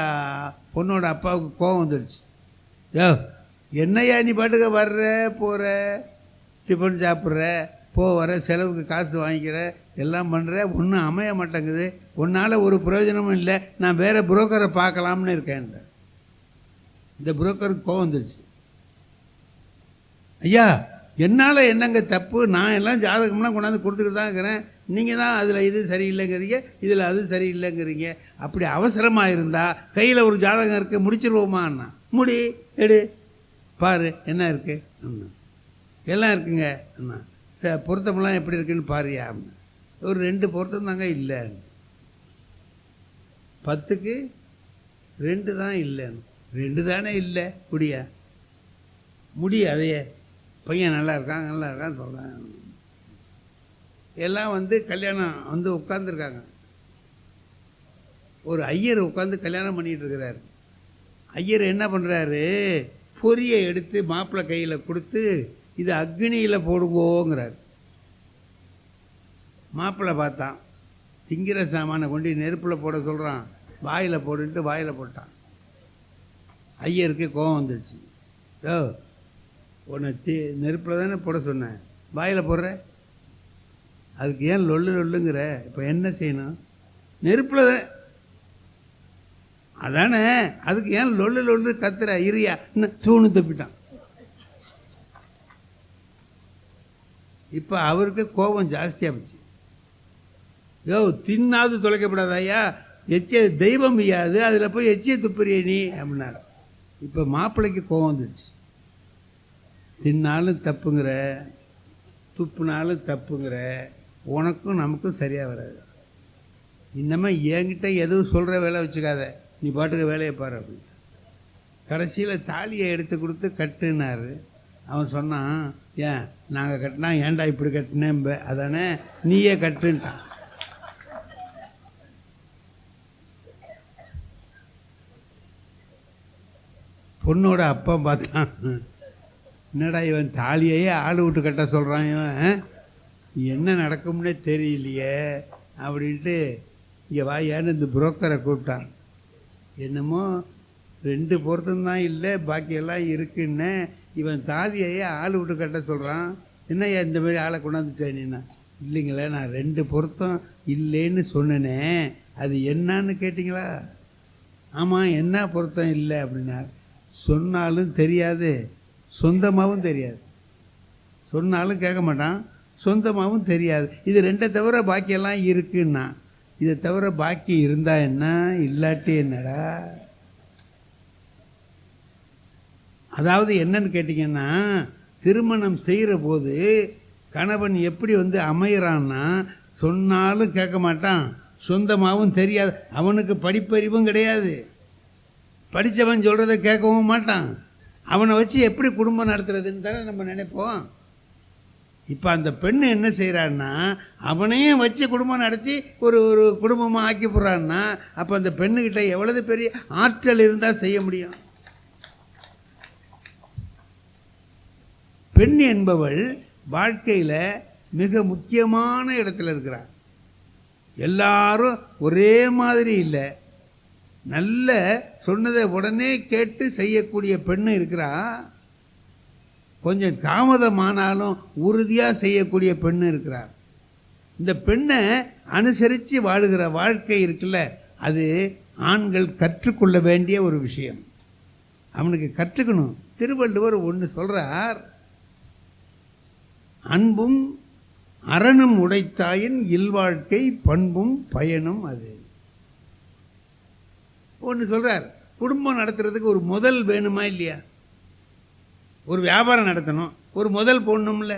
Speaker 1: பொண்ணோட அப்பாவுக்கு கோபம் வந்துடுச்சு. யோ, என்னையா நீ பாட்டுக்க வர்ற போகிற, டிஃபன் சாப்பிட்ற, வர, செலவுக்கு காசு வாங்கிக்கிற, எல்லாம் பண்ணுற, ஒன்றும் அமைய மாட்டேங்குது, உன்னால் ஒரு பிரயோஜனமும் இல்லை, நான் வேறு புரோக்கரை பார்க்கலாம்னு இருக்கேன். இந்த புரோக்கருக்கு கோவம் வந்துடுச்சு. ஐயா, என்னால் என்னங்க தப்பு, நான் எல்லாம் ஜாதகம்லாம் கொண்டாந்து கொடுத்துக்கிட்டு தான் இருக்கிறேன், நீங்கள் தான் அதில் இது சரியில்லைங்கிறீங்க, இதில் அது சரியில்லைங்கிறீங்க. அப்படி அவசரமாக இருந்தால் கையில் ஒரு ஜாதகம் இருக்குது, முடிச்சிருவோமா அண்ணா? முடி எடு, பாரு என்ன இருக்குது, எல்லாம் இருக்குங்க அண்ணா. பொருத்தமெல்லாம் எப்படி இருக்குன்னு பாரியா? ஒரு 2 பொருத்தம் தாங்க இல்லை, 10க்கு 2 தான் இல்லைன்னு. 2 தானே இல்லை, முடி அதையே பையன் நல்லா இருக்கான்னு சொல்கிறேன். எல்லாம் வந்து கல்யாணம் வந்து உட்காந்துருக்காங்க. ஒரு ஐயர் உட்காந்து கல்யாணம் பண்ணிகிட்டு இருக்கிறாரு. ஐயர் என்ன பண்ணுறாரு, பொரியை எடுத்து மாப்பிள்ளை கையில் கொடுத்து, இது அக்னியில் போடுவோங்கிறார். மாப்பிள்ளை பார்த்தான், திங்கிற சாமானை கொண்டு நெருப்பில் போட சொல்கிறான், வாயில் போட்டுன்ட்டு வாயில் போட்டான். ஐயருக்கு கோபம் வந்துடுச்சு. ஓ, உன்னை நெருப்பில் தானே போட சொன்னேன், வாயில் போடுற, அதுக்கு ஏன் லொல்லுங்கிற, இப்போ என்ன செய்யணும்? நெருப்பில் தான் அதானே, அதுக்கு ஏன் லொல்லு கத்துற, இரியா இன்னும் தூணு தப்பிட்டான். இப்போ அவருக்கு கோபம் ஜாஸ்தியாக போச்சு. யோ, தின்னாவது தொலைக்கப்படாத ஐயா, எச்சிய தெய்வம் ஐயாது, அதில் போய் எச்சிய துப்புறிய நீ அப்படின்னாரு. இப்போ மாப்பிள்ளைக்கு கோபம் வந்துடுச்சு. தின்னாலும் தப்புங்கிற, துப்புனாலும் தப்புங்கிற, உனக்கும் நமக்கும் சரியாக வராது. இன்னமே என்கிட்ட எதுவும் சொல்கிற வேலை வச்சுக்காத, நீ பாட்டுக்கு வேலையை பாரு அப்படின்னு. கடைசியில் தாலியை எடுத்து கொடுத்து கட்டுனார். அவன் சொன்னான், ஏன் நாங்கள் கட்டினா ஏன்டா இப்படி கட்டினேன், அதானே நீயே கட்டுன்ட்டான். பொண்ணோட அப்பா பார்த்தான், என்னடா இவன் தாலியையே ஆள் விட்டு கட்ட சொல்கிறான், இவன் என்ன நடக்கும்னே தெரியலையே அப்படின்ட்டு இங்கே வாயான்னு இந்த புரோக்கரை கூப்பிட்டான். என்னமோ 2 பொருத்தம்தான் இல்லை, பாக்கியெல்லாம் இருக்குன்னு இவன் தாலியையே ஆள் விட்டு கட்ட சொல்கிறான், என்னையா இந்த மாதிரி ஆளை கொண்டாந்துட்டேன்னா? இல்லைங்களே, நான் 2 பொருத்தம் இல்லைன்னு சொன்னேனே, அது என்னான்னு கேட்டிங்களா? ஆமாம், என்ன பொருத்தம் இல்லை அப்படின்னா, சொன்னாலும் தெரியாது, சொந்தமாகவும் தெரியாது. சொன்னாலும் கேட்க மாட்டான், சொந்தமாகவும் தெரியாது. இது 2 தவிர பாக்கியெல்லாம் இருக்குன்னா, இதை தவிர பாக்கி இருந்தா என்ன, இல்லாட்டி என்னடா? அதாவது என்னன்னு கேட்டிங்கன்னா, திருமணம் செய்கிற போது கணவன் எப்படி வந்து அமைகிறான்னா, சொன்னாலும் கேட்க மாட்டான், சொந்தமாகவும் தெரியாது, அவனுக்கு படிப்பறிவும் கிடையாது, படித்தவன் சொல்கிறத கேட்கவும் மாட்டான், அவனை வச்சு எப்படி குடும்பம் நடத்துறதுன்னு தானே நம்ம நினைப்போம். இப்போ அந்த பெண்ணு என்ன செய்கிறான்னா, அவனையும் வச்சு குடும்பம் நடத்தி ஒரு குடும்பமாக ஆக்கி போடுறான்னா, அப்போ அந்த பெண்ணுக்கிட்ட எவ்வளவு பெரிய ஆற்றல் இருந்தால் செய்ய முடியும்? பெண் என்பவள் வாழ்க்கையில் மிக முக்கியமான இடத்துல இருக்கிறார். எல்லாரும் ஒரே மாதிரி இல்லை, நல்ல சொன்னதை உடனே கேட்டு செய்யக்கூடிய பெண்ணு இருக்கிறா, கொஞ்சம் தாமதமானாலும் உறுதியாக செய்யக்கூடிய பெண்ணு இருக்கிறார். இந்த பெண்ணை அனுசரித்து வாழுகிற வாழ்க்கை இருக்குல்ல, அது ஆண்கள் கற்றுக்கொள்ள வேண்டிய ஒரு விஷயம். அவனுக்கு கற்றுக்கணும். திருவள்ளுவர் ஒன்று சொல்கிறார், அன்பும் அரணும் உடைத்தாயின் இல்வாழ்க்கை பண்பும் பயனும் அது. ஒன்று சொல்கிறார், குடும்பம் நடத்துறதுக்கு ஒரு முதல் வேணுமா இல்லையா? ஒரு வியாபாரம் நடத்தணும், ஒரு முதல் போடணும்ல.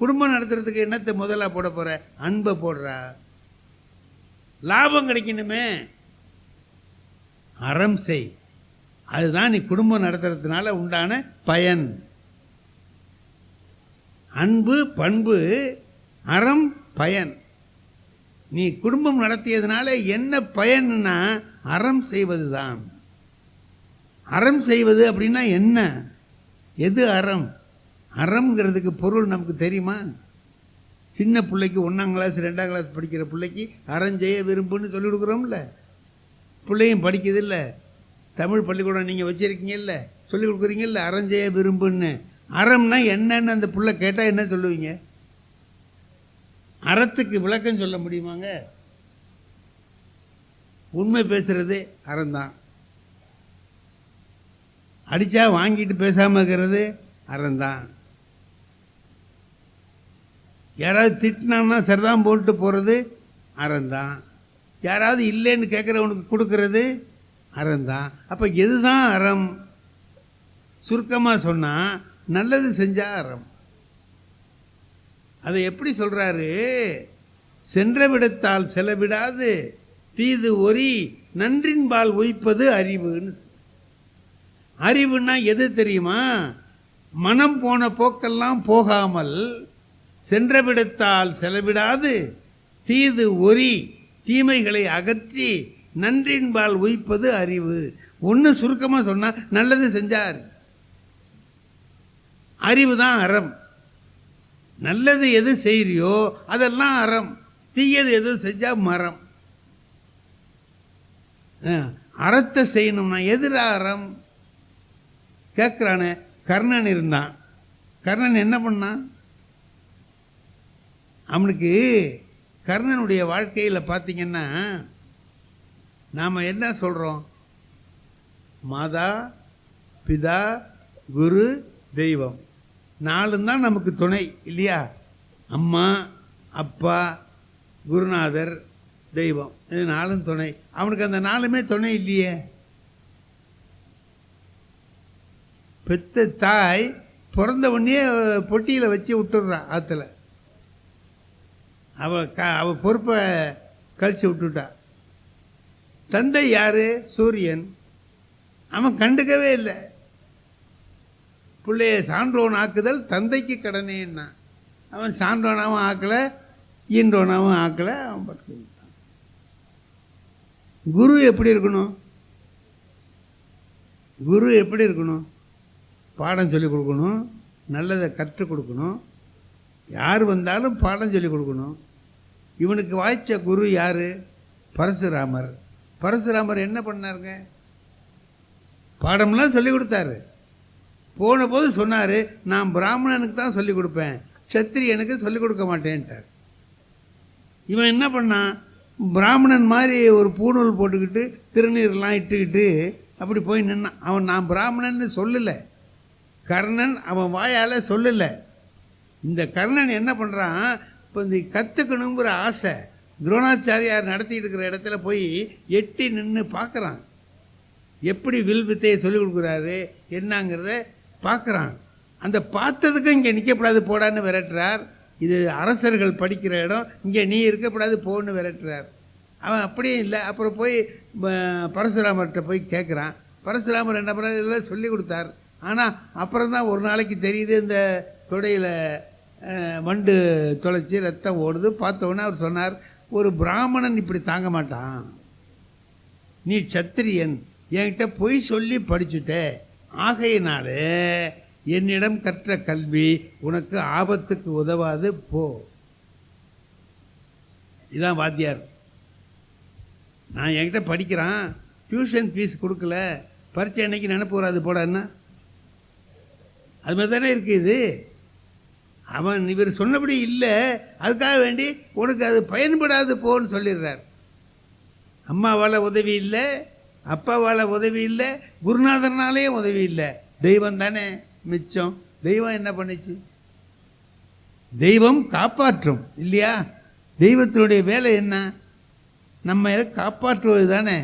Speaker 1: குடும்பம் நடத்துறதுக்கு என்னத்தை முதலாக போட போகிற? அன்பை போடுறா. லாபம் கிடைக்கணுமே, அறம் செய், அதுதான் நீ குடும்பம் நடத்துறதுனால உண்டான பயன். அன்பு பண்பு அறம் பயன். நீ குடும்பம் நடத்தியதுனால என்ன பயன்னா அறம் செய்வது தான். அறம் செய்வது அப்படின்னா என்ன? எது அறம்? அறம்ங்கிறதுக்கு பொருள் நமக்கு தெரியுமா? சின்ன பிள்ளைக்கு 1ஆம் கிளாஸ் 2ஆம் கிளாஸ் படிக்கிற பிள்ளைக்கு அறஞ்செய்ய விரும்புன்னு சொல்லி கொடுக்குறோம்ல. பிள்ளையும் படிக்குது இல்லை. தமிழ் பள்ளிக்கூடம் நீங்கள் வச்சுருக்கீங்கல்ல, சொல்லி கொடுக்குறீங்கல்ல அறஞ்செய்ய விரும்புன்னு. அறம்னா என்னன்னு அந்த பிள்ளை கேட்டால் என்ன சொல்லுவீங்க? அறத்துக்கு விளக்கம் சொல்ல முடியுமாங்க? உண்மை பேசுறது அறம்தான். அடித்தா வாங்கிட்டு பேசாமல் இருக்கிறது அறம்தான். யாராவது திட்டினான்னா சரிதான் போட்டு போகிறது அறம்தான். யாராவது இல்லைன்னு கேட்குறவனுக்கு கொடுக்கறது அறம்தான். அப்போ எதுதான் அறம்? சுருக்கமாக சொன்னால் நல்லது செஞ்சால் அறம். அதை எப்படி சொல்கிறாரு? சென்ற விடத்தால் செலவிடாது தீது ஒரி நன்றின்பால் உய்ப்பது அறிவுன்னு. அறிவுன்னா எது தெரியுமா? மனம் போன போக்கெல்லாம் போகாமல் சென்ற விடத்தால் செலவிடாது தீது ஒரி தீமைகளை அகற்றி நன்றின்பால் உய்ப்பது அறிவு. ஒன்று சுருக்கமாக சொன்னால் நல்லது செஞ்சார் அறிவு தான் அறம். நல்லது எது செய்கிறியோ அதெல்லாம் அறம், தீயது எது செஞ்சால் மரம். அறத்தை செய்யணும்னா எதிரா அறம் கேட்குறானே. கர்ணன் இருந்தான். கர்ணன் என்ன பண்ணான்? அவனுக்கு கர்ணனுடைய வாழ்க்கையில் பார்த்தீங்கன்னா நாம் என்ன சொல்கிறோம்? மாதா பிதா குரு தெய்வம், 4 தான் நமக்கு துணை இல்லையா? அம்மா அப்பா குருநாதர் தெய்வம், இது 4 துணை. அவனுக்கு அந்த 4மே துணை இல்லையே. பெத்த தாய் பிறந்த உடனே பொட்டியில் வச்சு விட்டுடுறான் ஆற்றுல. அவள் பொறுப்பை கழிச்சு விட்டுட்டா. தந்தை யார்? சூரியன். அவன் கண்டுக்கவே இல்லை. பிள்ளைய சான்றோன் ஆக்குதல் தந்தைக்கு கடனேன்னா அவன் சான்றோனாவும் ஆக்கலை, ஈன்றோனாவும் ஆக்கலை. அவன் பட்டு விட்டான். குரு எப்படி இருக்கணும்? குரு எப்படி இருக்கணும்? பாடம் சொல்லிக் கொடுக்கணும், நல்லதை கற்றுக் கொடுக்கணும். யார் வந்தாலும் பாடம் சொல்லிக் கொடுக்கணும். இவனுக்கு வாய்ச்ச குரு யார்? பரசுராமர். பரசுராமர் என்ன பண்ணாருங்க? பாடம்லாம் சொல்லிக் கொடுத்தாரு. போன போது சொன்னார், நான் பிராமணனுக்கு தான் சொல்லிக் கொடுப்பேன், க்ஷத்திரியனுக்கு சொல்லிக் கொடுக்க மாட்டேன்ட்டார். இவன் என்ன பண்ணான்? பிராமணன் மாதிரி ஒரு பூணூல் போட்டுக்கிட்டு திருநீர்லாம் இட்டுக்கிட்டு அப்படி போய் நின்னான். அவன் நான் பிராமணன்னு சொல்லலை. கர்ணன் அவன் வாயால் சொல்லலை. இந்த கர்ணன் என்ன பண்ணுறான்? இப்போ இந்த கற்றுக்கணுங்கிற ஆசை துரோணாச்சாரியார் நடத்திட்டு இருக்கிற இடத்துல போய் எட்டி நின்று பார்க்குறான். எப்படி வில் வித்தையை சொல்லிக் கொடுக்குறாரு என்னங்கிறத பார்க்குறான். அந்த பார்த்ததுக்கும் இங்கே நிற்கக்கூடாது போடான்னு விரட்டுறார். இது அரசர்கள் படிக்கிற இடம், இங்கே நீ இருக்கக்கூடாது போன்னு விரட்டுறார். அவன் அப்படியே இல்லை. அப்புறம் போய் பரசுராமர்கிட்ட போய் கேட்குறான். பரசுராமர் என்ன பண்ணார்? எல்லாம் சொல்லி கொடுத்தார். ஆனால் அப்புறம் தான் ஒரு நாளைக்கு தெரியுது இந்த தொடையில் வண்டு தொலைச்சி ரத்தம் ஓடுது. பார்த்தோன்னே அவர் சொன்னார், ஒரு பிராமணன் இப்படி தாங்க மாட்டான், நீ சத்திரியன், என்கிட்ட பொய் சொல்லி படிச்சுட்ட, ஆகையினால என்னிடம் கற்ற கல்வி உனக்கு ஆபத்துக்கு உதவாது, போ. இதான் வாத்தியார். நான் என்கிட்ட படிக்கிறான், டியூஷன் ஃபீஸ் கொடுக்கல, பரீட்சை அன்னைக்கு நினைப்பு வராது போடான்னா அது மாதிரி தானே இருக்குது இது. அவன் இவர் சொன்னபடி இல்லை, அதுக்காக வேண்டி உனக்கு அது பயன்படாது போன்னு சொல்லிடுறார். அம்மாவால் உதவி இல்லை, அப்பாவால் உதவி இல்லை, குருநாதர்னாலேயும் உதவி இல்லை, தெய்வம் தானே மிச்சம். தெய்வம் என்ன பண்ணுச்சு? தெய்வம் காப்பாற்றும் இல்லையா? தெய்வத்தினுடைய வேலை என்ன? நம்ம காப்பாற்றுவது தானே.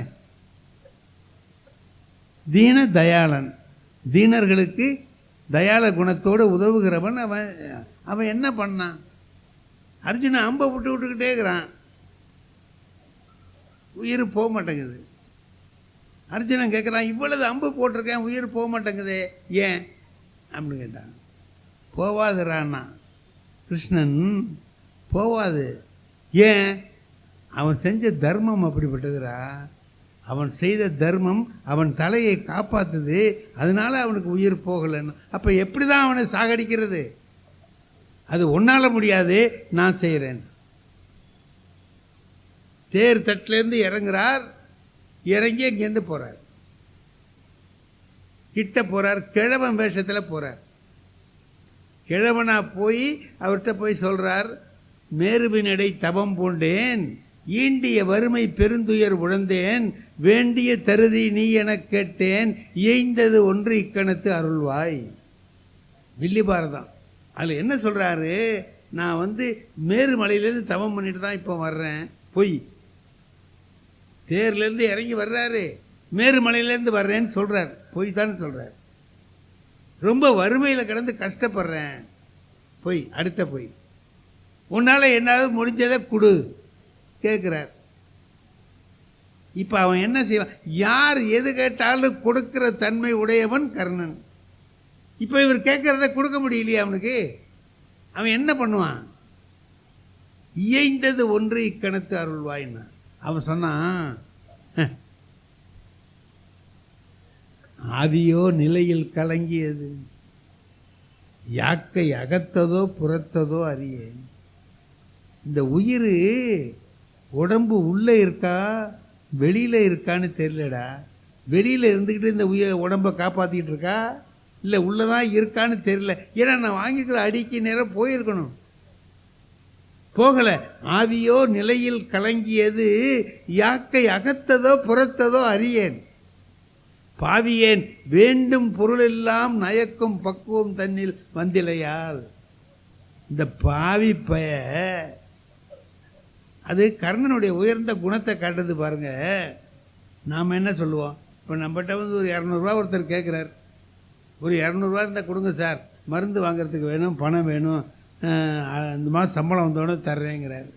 Speaker 1: தீன தயாளன், தீனர்களுக்கு தயாள குணத்தோடு உதவுகிறவன். அவன் என்ன பண்ணான்? அர்ஜுனை அம்பை விட்டுக்கிட்டே இருக்கிறான், உயிர் போக மாட்டேங்குது. அர்ஜுனன் கேட்குறான், இவ்வளவு அம்பு போட்டிருக்கேன், உயிர் போக மாட்டேங்குதே, ஏன் அப்படின்னு கேட்டான். போவாதுறான்னா கிருஷ்ணன் போவாது. ஏன்? அவன் செஞ்ச தர்மம் அப்படிப்பட்டதுரா. அவன் செய்த தர்மம் அவன் தலையை காப்பாற்றுது, அதனால அவனுக்கு உயிர் போகலைன்னு. அப்போ எப்படி தான் அவனை சாகடிக்கிறது? அது ஒன்றால் முடியாது, நான் செய்கிறேன். தேர் தட்டிலேருந்து இறங்குறார், இறங்கி அங்கேருந்து போகிறார், கிட்ட போகிறார், கிழவன் வேஷத்தில் போகிறார். கிழவனா போய் அவர்கிட்ட போய் சொல்கிறார், மேருவினடை தவம் பூண்டேன், ஈண்டிய வறுமை பெருந்துயர் உழந்தேன், வேண்டிய தருதி நீ எனக் கேட்டேன், இயைந்தது ஒன்று இக்கணத்து அருள்வாய். வில்லிபாரதம். அதில் என்ன சொல்கிறாரு? நான் மேருமலையிலேருந்து தவம் பண்ணிட்டு தான் இப்போ வர்றேன். பொய். தேர்லேருந்து இறங்கி வர்றாரு, மேருமலையிலேருந்து வர்றேன்னு சொல்கிறார். பொய் தானே சொல்கிறார். ரொம்ப வறுமையில் கிடந்து கஷ்டப்படுறேன். பொய். அடுத்த பொய். உன்னால் என்னாவது முடிஞ்சதை கொடு கேட்குறார். இப்போ அவன் என்ன செய்வான்? யார் எது கேட்டாலும் கொடுக்கிற தன்மை உடையவன் கர்ணன். இப்போ இவர் கேட்குறத கொடுக்க முடியலையே அவனுக்கு. அவன் என்ன பண்ணுவான்? இயைந்தது ஒன்று இக்கணத்து அருள்வாயின்னா. அவன் சொன்னான், ஆவியோ நிலையில் கலங்கியது, யாக்கை அகத்ததோ புறத்ததோ அறியேன். இந்த உயிர் உடம்பு உள்ளே இருக்கா வெளியில் இருக்கான்னு தெரியலடா. வெளியில் இருந்துக்கிட்டு இந்த உடம்பை காப்பாற்றிக்கிட்டு இருக்கா, இல்லை உள்ளதான் இருக்கான்னு தெரியல. ஏன்னா நான் வாங்கிக்கிற அடிக்கு நேரம் போயிருக்கணும், போகலை. ஆவியோ நிலையில் கலங்கியது, யாக்கை அகத்ததோ புறத்ததோ அறியேன். பாவியேன் வேண்டும் பொருளெல்லாம் நயக்கும் பக்குவம் தன்னில் வந்திலையால். இந்த பாவி பய அது கர்ணனுடைய உயர்ந்த குணத்தை காட்டுது பாருங்க. நாம் என்ன சொல்லுவோம்? இப்போ நம்மகிட்ட ஒரு 200 ஒருத்தர் கேட்குறார், ஒரு 200 இருந்தால் கொடுங்க சார், மருந்து வாங்கிறதுக்கு வேணும், பணம் வேணும், இந்த மாதம் சம்பளம் வந்தோடனே தர்றேங்கிறார்.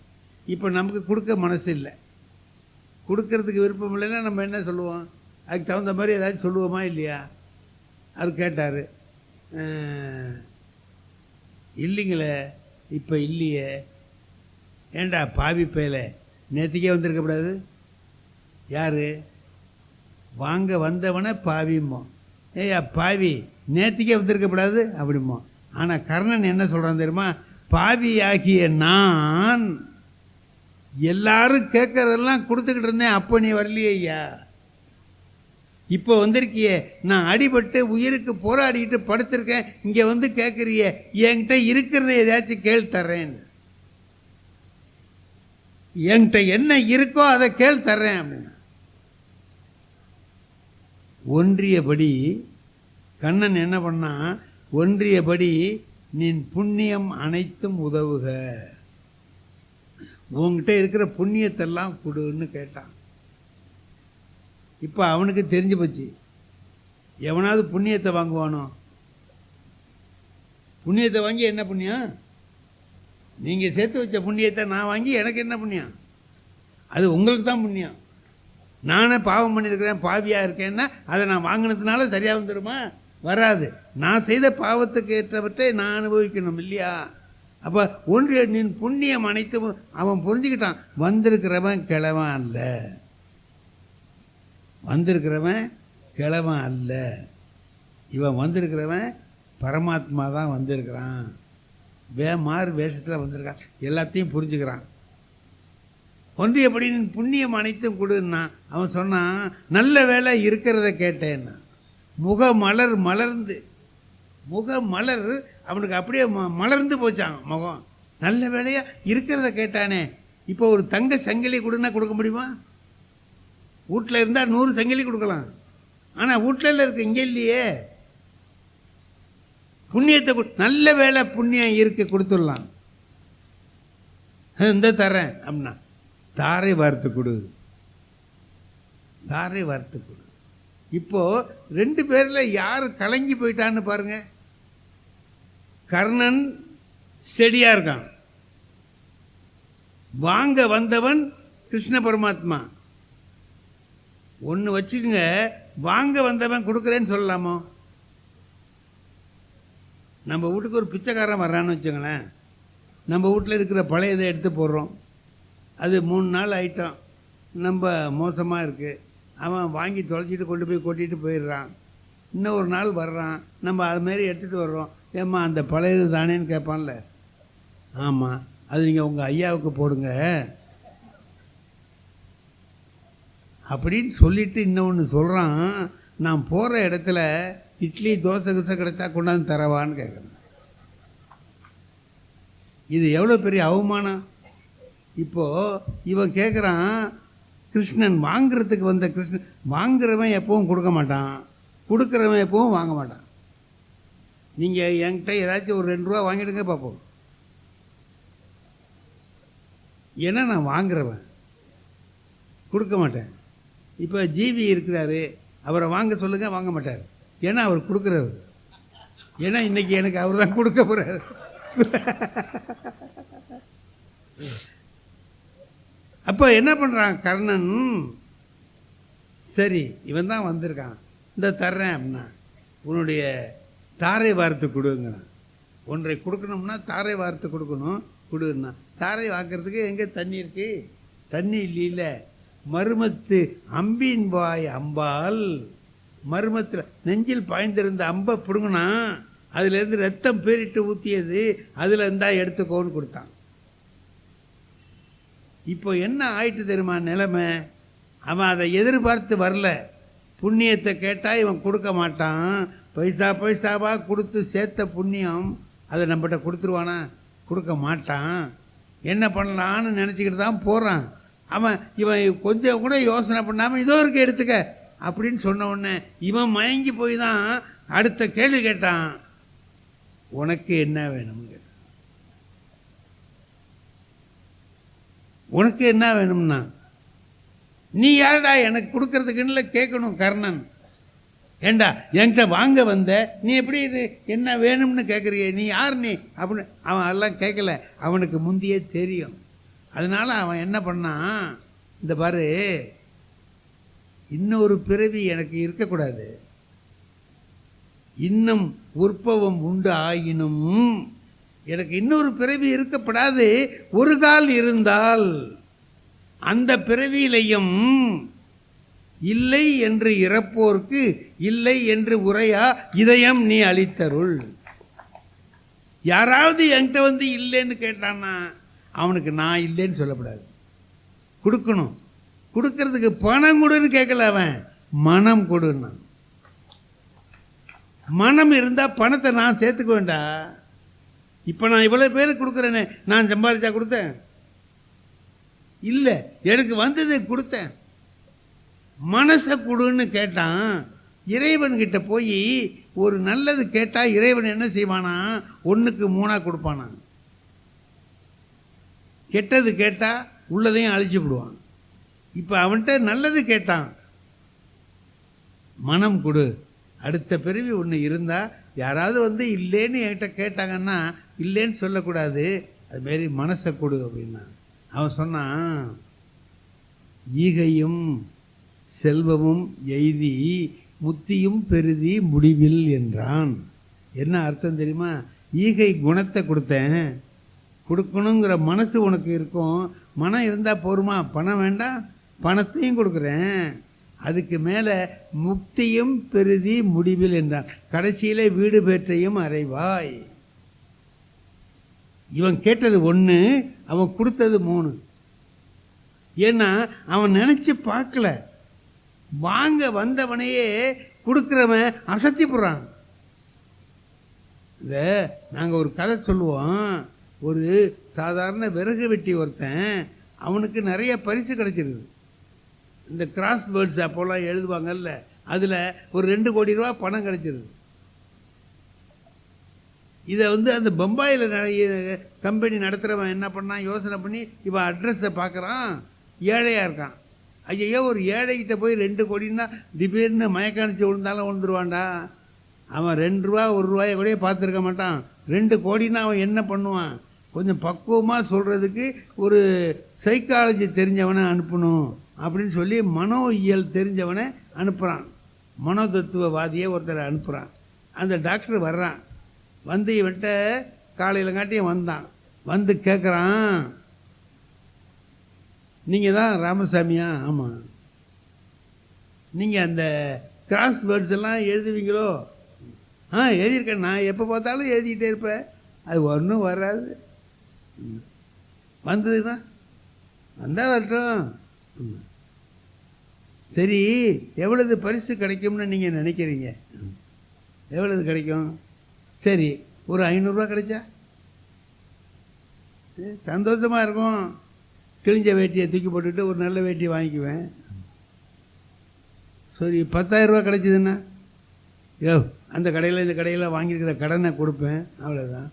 Speaker 1: இப்போ நமக்கு கொடுக்க மனசு இல்லை, கொடுக்கறதுக்கு விருப்பம் இல்லைன்னா நம்ம என்ன சொல்லுவோம்? அதுக்கு தகுந்த மாதிரி ஏதாச்சும் சொல்லுவோமா இல்லையா? அவர் கேட்டார், இல்லைங்களே இப்போ இல்லையே. ஏண்டா பாவி பயல, நேற்றுக்கே வந்திருக்கக்கூடாது? யார் வாங்க வந்தவனை பாவிமோ, ஏயா பாவி நேற்றுக்கே வந்திருக்கக்கூடாது அப்படிமோ. ஆனால் கர்ணன் என்ன சொல்கிறான் தெரியுமா? பாவியாகிய நான் எல்லாரும் கேட்கறதெல்லாம் கொடுத்துக்கிட்டு இருந்தேன், அப்போ நீ வரலையே ஐயா. இப்போ வந்திருக்கியே, நான் அடிபட்டு உயிருக்கு போராடிட்டு படுத்திருக்கேன், இங்கே கேட்குறிய, என்கிட்ட இருக்கிறத ஏதாச்சும் கேள் தர்றேன், என்கிட்ட என்ன இருக்கோ அதை கேள் தர்றேன் அப்படின்னா. ஒன்றியபடி கண்ணன் என்ன பண்ணா? ஒன்றியபடி நின் புண்ணியம் அனைத்தும் உதவுக, உங்ககிட்ட இருக்கிற புண்ணியத்தெல்லாம் கொடுன்னு கேட்டான். இப்போ அவனுக்கு தெரிஞ்சு போச்சு, எவனாவது புண்ணியத்தை வாங்குவானோ? புண்ணியத்தை வாங்கி என்ன புண்ணியம்? நீங்கள் சேர்த்து வச்ச புண்ணியத்தை நான் வாங்கி எனக்கு என்ன புண்ணியம்? அது உங்களுக்கு தான் புண்ணியம். நானே பாவம் பண்ணியிருக்கிறேன், பாவியாக இருக்கேன்னா அதை நான் வாங்கினதுனால சரியாக வந்துடுமா? வராது. நான் செய்த பாவத்துக்கு ஏற்றவற்றை நான் அனுபவிக்கணும் இல்லையா? அப்போ ஒன்றிய நின் புண்ணியம் அனைத்தும் அவன் புரிஞ்சுக்கிட்டான். வந்திருக்கிறவன் கிழவன் அல்ல, வந்திருக்கிறவன் கிழவன் அல்ல, இவன் வந்திருக்கிறவன் பரமாத்மா தான் வந்திருக்கிறான். மாறு வேஷத்தில் வந்திருக்கான், எல்லாத்தையும் புரிஞ்சுக்கிறான். ஒன்றியபடி புண்ணியம் அனைத்தும் கொடுன்னா அவன் சொன்னான், நல்ல வேலை இருக்கிறத கேட்டேன்னா. முகமலர் மலர்ந்து, முகமலர் அவனுக்கு அப்படியே மலர்ந்து போச்சான் முகம். நல்ல வேலையாக இருக்கிறத கேட்டானே. இப்போ ஒரு தங்க சங்கிலி கொடுன்னா கொடுக்க முடியுமா? வீட்டில் இருந்தால் 100 சங்கிலி கொடுக்கலாம், ஆனால் வீட்டில் இருக்கு, இங்கே இல்லையே. புண்ணியத்தை நல்ல வேலை புண்ணியம் இருக்கு கொடுத்துடலாம். இந்த தரேன் அப்படின்னா தாரை வார்த்து கொடு, தாரை வார்த்து கொடு. இப்போ 2 பேரில் யார் கலங்கி போயிட்டான்னு பாருங்க. கர்ணன் ஸ்டெடியாக இருக்கான், வாங்க வந்தவன் கிருஷ்ண பரமாத்மா. ஒன்று வச்சுக்கோங்க, வாங்க வந்தவன் கொடுக்குறேன்னு சொல்லலாமோ? நம்ம வீட்டுக்கு ஒரு பிச்சைக்காரன் வர்றான்னு வச்சுங்களேன், நம்ம வீட்டில் இருக்கிற பழையதை எடுத்து போடுறோம். அது 3 நாள் ஐட்டம் நம்ம மோசமாக இருக்குது. அவன் வாங்கி தொலைச்சிட்டு கொண்டு போய் கொட்டிட்டு போயிடுறான். இன்னும் ஒரு நாள் வர்றான், நம்ம அதுமாரி எடுத்துகிட்டு வர்றோம். ஏம்மா அந்த பழையது தானேன்னு கேட்பான்ல. ஆமாம், அது நீங்கள் உங்கள் ஐயாவுக்கு போடுங்க அப்படின்னு சொல்லிவிட்டு இன்னொன்று சொல்கிறான். நான் போகிற இடத்துல இட்லி தோசை கிசை கிடைத்தா கொண்டாந்து தரவான்னு கேட்குறேன். இது எவ்வளோ பெரிய அவமானம். இப்போது இவன் கேட்குறான், கிருஷ்ணன் வாங்கிறதுக்கு வந்த கிருஷ்ணன் வாங்குறவன் எப்பவும் கொடுக்க மாட்டான், கொடுக்குறவன் எப்பவும் வாங்க மாட்டான். நீங்கள் என்கிட்ட ஏதாச்சும் ஒரு 2 ரூபா வாங்கிடுங்க பார்ப்போம். ஏன்னா நான் வாங்குறவன், கொடுக்க மாட்டேன். இப்போ ஜிவி இருக்கிறாரு, அவரை வாங்க சொல்லுங்கள், வாங்க மாட்டார். ஏன்னா அவர் கொடுக்குறவர். ஏன்னா இன்றைக்கி எனக்கு அவர் தான் கொடுக்க போகிறார். அப்போ என்ன பண்ணுறான் கர்ணன், சரி இவன் தான் வந்திருக்கான், இந்த தர்றேன் அப்படின்னா உன்னுடைய தாரை வார்த்து கொடுங்கிறான். ஒன்றை கொடுக்கணும்னா தாரை வார்த்து கொடுக்கணும், கொடுன்னா. தாரை வாக்கிறதுக்கு எங்கே தண்ணி இருக்கு? தண்ணி இல்லையில. மருமத்து அம்பின் வாய் அம்பால், மருமத்தில் நெஞ்சில் பாய்ந்திருந்த அம்பை பிடுங்கினா அதுலேருந்து ரத்தம் பேரிட்டு ஊற்றியது, அதில் இருந்தால் எடுத்துக்கோன்னு கொடுத்தான். இப்போ என்ன ஆயிட்டு தெரியுமா நிலைமை? அவன் அதை எதிர்பார்த்து வரல. புண்ணியத்தை கேட்டால் இவன் கொடுக்க மாட்டான். பைசாவாக கொடுத்து சேர்த்த புண்ணியம் அதை நம்மகிட்ட கொடுத்துருவானா? கொடுக்க மாட்டான். என்ன பண்ணலான்னு நினச்சிக்கிட்டு தான் போகிறான். இவன் கொஞ்சம் கூட யோசனை பண்ணாமல் இதோ இருக்க எடுத்துக்க அப்படின்னு சொன்ன உடனே இவன் மயங்கி போய் தான் அடுத்த கேள்வி கேட்டான், உனக்கு என்ன வேணும்னு கேட்டான். உனக்கு என்ன வேணும்னா, நீ யாருடா எனக்கு கொடுக்கறதுக்குன்னு கேட்கணும் கர்ணன். ஏண்டா என்கிட்ட வாங்க வந்த, நீ எப்படி என்ன வேணும்னு கேட்குறிய, நீ யார் நீ அப்படின்னு அவன் எல்லாம் கேட்கல. அவனுக்கு முந்தையே தெரியும். அதனால் அவன் என்ன பண்ணான், இந்த பாரு இன்னொரு பிறவி எனக்கு இருக்கக்கூடாது, இன்னும் உற்பவம் உண்டு ஆயினும் எனக்கு இன்னொரு பிறவி இருக்கப்படாது. ஒரு கால் இருந்தால் அந்த பிறவியிலையும் இல்லை என்று இறப்போர்க்கு இல்லை என்று உரையா இதயம் நீ அளித்தருள். யாராவது என்கிட்ட வந்து இல்லைன்னு கேட்டான்னா அவனுக்கு நான் இல்லைன்னு சொல்லக்கூடாது, கொடுக்கணும். கொடுக்கறதுக்கு பணம் கொடுன்னு கேட்கல, அவன் மனம் கொடுன்னா. மனம் இருந்தால் பணத்தை நான் சேர்த்துக்க வேண்டா. இப்போ நான் இவ்வளோ பேருக்கு கொடுக்குறேனே, நான் சம்பாதிச்சா கொடுத்தேன்? இல்லை, எனக்கு வந்ததை கொடுத்தேன். மனசை கொடுன்னு கேட்டான். இறைவன்கிட்ட போய் ஒரு நல்லது கேட்டால் இறைவன் என்ன செய்வானா, 1க்கு 3 கொடுப்பானா. கெட்டது கேட்டால் உள்ளதையும் அழிச்சு விடுவான். இப்போ அவன்கிட்ட நல்லது கேட்டான், மனம் கொடு. அடுத்த பிறவி ஒன்று இருந்தால் யாராவது வந்து இல்லைன்னு என்கிட்ட கேட்டாங்கன்னா இல்லைன்னு சொல்லக்கூடாது, அதுமாரி மனசை கொடு அப்படின்னா. அவன் சொன்னான், ஈகையும் செல்வமும் எய்தி முத்தியும் பெருதி முடிவில் என்றான். என்ன அர்த்தம் தெரியுமா? ஈகை குணத்தை கொடுத்தேன், கொடுக்கணுங்கிற மனசு உனக்கு இருக்கும். மனம் இருந்தால் போருமா? பணம் வேண்டாம், பணத்தையும் கொடுக்குறேன். அதுக்கு மேலே முக்தியும் பெருதி முடிவில் என்றான். கடைசியில் வீடு பேற்றையும் அறைவாய். இவன் கேட்டது 1, அவன் கொடுத்தது 3. ஏன்னா அவன் நினச்சி பார்க்கல. வாங்க வந்தவனையே கொடுக்குறவன் அசத்தி போடுறான். இதை நாங்கள் ஒரு கதை சொல்லுவோம். ஒரு சாதாரண விறகு வெட்டி ஒருத்தன், அவனுக்கு நிறைய பரிசு கிடைச்சிருக்குது. இந்த கிராஸ் வேர்ட்ஸ் அப்போல்லாம் எழுதுவாங்கல்ல, அதில் ஒரு 2 கோடி ரூபா பணம் கிடைச்சிருது. இதை வந்து அந்த பம்பாயில் கம்பெனி நடத்துகிறவன் என்ன பண்ணான், யோசனை பண்ணி இவன் அட்ரஸை பார்க்குறான். ஏழையாக இருக்கான். ஐயோ, ஒரு ஏழைகிட்ட போய் 2 கோடின்னா திடீர்னு மயக்காணிச்சு விழுந்தாலும் விழுந்துருவான்டா. அவன் 2 ரூபா 1 ரூபாயை கூட பார்த்துருக்க மாட்டான். 2 கோடின்னா அவன் என்ன பண்ணுவான்? கொஞ்சம் பக்குவமாக சொல்கிறதுக்கு ஒரு சைக்காலஜி தெரிஞ்சவனை அனுப்பணும் அப்படின்னு சொல்லி மனோ இயல் தெரிஞ்சவனை அனுப்புகிறான். மனோதத்துவவாதியை ஒருத்தரை அனுப்புகிறான். அந்த டாக்டர் வர்றான். வந்து இவன்கிட்ட காலையில் காட்டியும் வந்தான். வந்து கேட்குறான், நீங்கள் தான் ராமசாமியா? ஆமாம். நீங்கள் அந்த கிராஸ் வேர்ட்ஸ் எல்லாம் எழுதுவீங்களோ? எழுதியிருக்கேன், நான் எப்போ பார்த்தாலும் எழுதிக்கிட்டே இருப்பேன், அது ஒன்றும் வராது. வந்ததுன்னா வந்தால் வரட்டும். சரி, எவ்வளவு பரிசு கிடைக்கும்னு நீங்கள் நினைக்கிறீங்க? எவ்வளவு கிடைக்கும்? சரி, ஒரு 500 ரூபா கிடைச்சா சந்தோஷமாக இருக்கும். கிழிஞ்ச வேட்டியை தூக்கி போட்டுட்டு ஒரு நல்ல வேட்டியை வாங்கிக்குவேன். சரி, 10,000 ரூபா கிடைச்சிதுன்னா, அந்த கடையில் இந்த கடையில் வாங்கியிருக்கிற கடனை கொடுப்பேன், அவ்வளோதான்.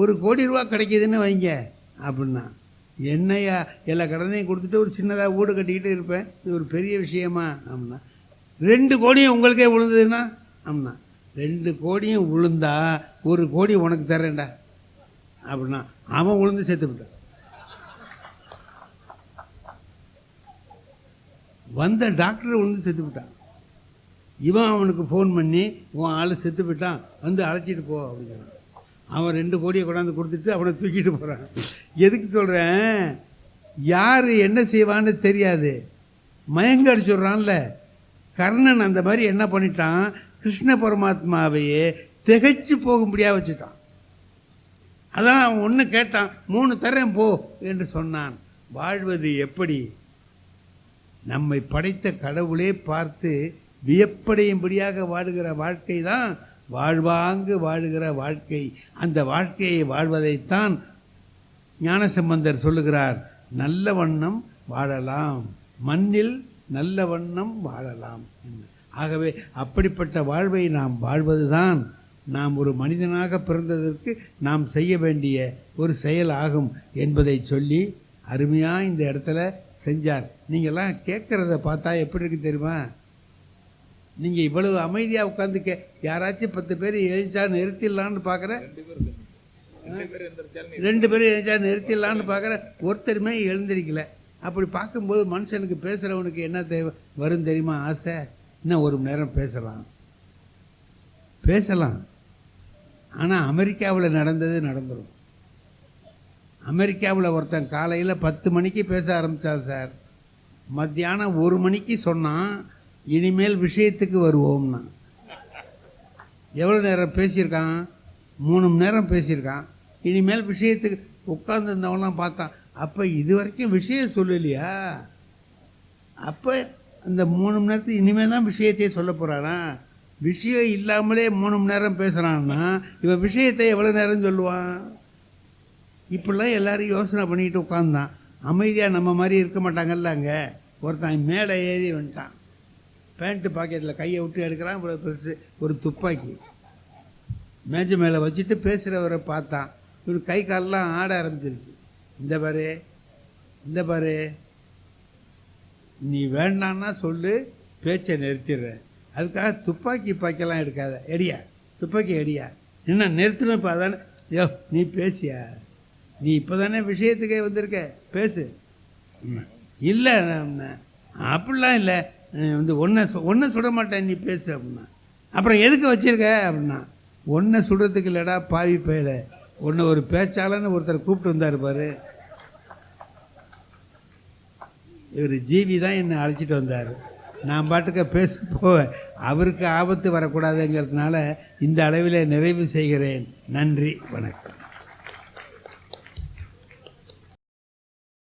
Speaker 1: 1,00,00,000 ரூபா கிடைக்கிதுன்னு வைங்க அப்படின்னா, என்னையா எல்லா கடனையும் கொடுத்துட்டு ஒரு சின்னதாக வீடு கட்டிக்கிட்டு இருப்பேன், இது ஒரு பெரிய விஷயமா அப்படின்னா. 2 கோடியும் உங்களுக்கே விழுந்ததுன்னா அப்படின்னா, 2 கோடியும் விழுந்தா 1 கோடி உனக்கு தரேன்டா அப்படின்னா, அவன் விழுந்து செத்து விட்டான். வந்த டாக்டர் விழுந்து செத்து விட்டான். இவன் அவனுக்கு ஃபோன் பண்ணி, உன் ஆள் செத்து போயிட்டான், வந்து அழைச்சிட்டு போ அப்படிங்கிறான். அவன் 2 கோடியை கொண்டாந்து கொடுத்துட்டு அவனை தூக்கிட்டு போகிறான். எதுக்கு சொல்கிறேன்? யார் என்ன செய்வான்னு தெரியாது, மயங்க அடிச்சுடுறான்ல. கர்ணன் அந்த மாதிரி என்ன பண்ணிட்டான், கிருஷ்ண பரமாத்மாவையே திகைச்சு போகும்படியாக வச்சுட்டான். அதான் அவன் ஒன்று கேட்டான், 3 தரேன் போ என்று சொன்னான். வாழ்வது எப்படி? நம்மை படைத்த கடவுளே பார்த்து வியப்படையும்படியாக வாழுகிற வாழ்க்கை தான் வாழ்வாங்கு வாழுகிற வாழ்க்கை. அந்த வாழ்க்கையை வாழ்வதைத்தான் ஞானசம்பந்தர் சொல்லுகிறார், நல்ல வண்ணம் வாழலாம், மண்ணில் நல்ல வண்ணம் வாழலாம். ஆகவே அப்படிப்பட்ட வாழ்வை நாம் வாழ்வதுதான் நாம் ஒரு மனிதனாக பிறந்ததற்கு நாம் செய்ய வேண்டிய ஒரு செயல் ஆகும் என்பதை சொல்லி அருமையாக இந்த இடத்துல செஞ்சார். நீங்கள்லாம் கேட்குறத பார்த்தா எப்படி இருக்கு தெரியுமா? நீங்கள் இவ்வளவு அமைதியாக உட்காந்து யாராச்சும் 10 பேர் எழுந்தா நிறுத்திடலான்னு பார்க்குறேன், 2 பேரும் எழுந்தா நிறுத்திடலான்னு பார்க்குறேன், ஒருத்தருமே எழுந்திருக்கல. அப்படி பார்க்கும்போது மனுஷனுக்கு பேசுகிறவனுக்கு என்ன வரும் தெரியுமா? ஆசை, இன்னும் 1 மணி நேரம் பேசலாம். ஆனால் அமெரிக்காவில் நடந்தது நடந்துடும். அமெரிக்காவில் ஒருத்தன் காலையில் 10 மணிக்கு பேச ஆரம்பித்தான் சார், மத்தியானம் 1 மணிக்கு சொன்னான், இனிமேல் விஷயத்துக்கு வருவோம்னா. எவ்வளோ நேரம் பேசியிருக்கான்? 3 மணி நேரம் பேசியிருக்கான். இனிமேல் விஷயத்துக்கு உட்காந்துருந்தவங்களாம் பார்த்தான். அப்போ இது வரைக்கும் விஷயம் சொல்லலையா? அப்போ அந்த 3 மணி நேரத்துக்கு இனிமேல் தான் விஷயத்தையே சொல்ல போகிறானா? விஷயம் இல்லாமலே 3 மணி நேரம் பேசுகிறான்னா இவன் விஷயத்தை எவ்வளோ நேரம் சொல்லுவான்? இப்படிலாம் எல்லோரும் யோசனை பண்ணிக்கிட்டு உட்காந்தான். அமைதியாக நம்ம மாதிரி இருக்க மாட்டாங்கல்ல. அங்கே ஒருத்தன் மேலே ஏறி வந்துட்டான், பேண்ட்டு பாக்கெட்டில் கையை விட்டு எடுக்கிறான், இவ்வளோ பெருசு ஒரு துப்பாக்கி மேஜை மேலே வச்சுட்டு பேசுகிறவரை பார்த்தான். இவர் கை காலெலாம் ஆட ஆரம்பிச்சிருச்சு. இந்த பாரு நீ வேண்டான்னா சொல்லு, பேச்சை நிறுத்திடுறேன், அதுக்காக துப்பாக்கி பாக்கெல்லாம் எடுக்காத, எடியா துப்பாக்கி எடியா, என்ன நிறுத்தணும் இப்போ அதானே? நீ பேசியா, நீ இப்போ தானே விஷயத்துக்கே வந்திருக்க, பேசு. இல்லை அப்படிலாம் இல்லை, ஒன்றை சுட மாட்டேன், நீ பேசு அப்படின்னா. அப்புறம் எதுக்கு வச்சிருக்க அப்படின்னா, ஒன்றை சுடுறதுக்கு இல்லைடா பாவி பயல, ஒரு பேச்சாளன்னு ஒருத்தர் கூப்பிட்டு வந்தார் பாரு, இவர் ஜீவி தான் என்னை அழைச்சிட்டு வந்தார். நான் பாட்டுக்க பேச போவேன், அவருக்கு ஆபத்து வரக்கூடாதுங்கிறதுனால இந்த அளவில் நிறைவு செய்கிறேன். நன்றி, வணக்கம்.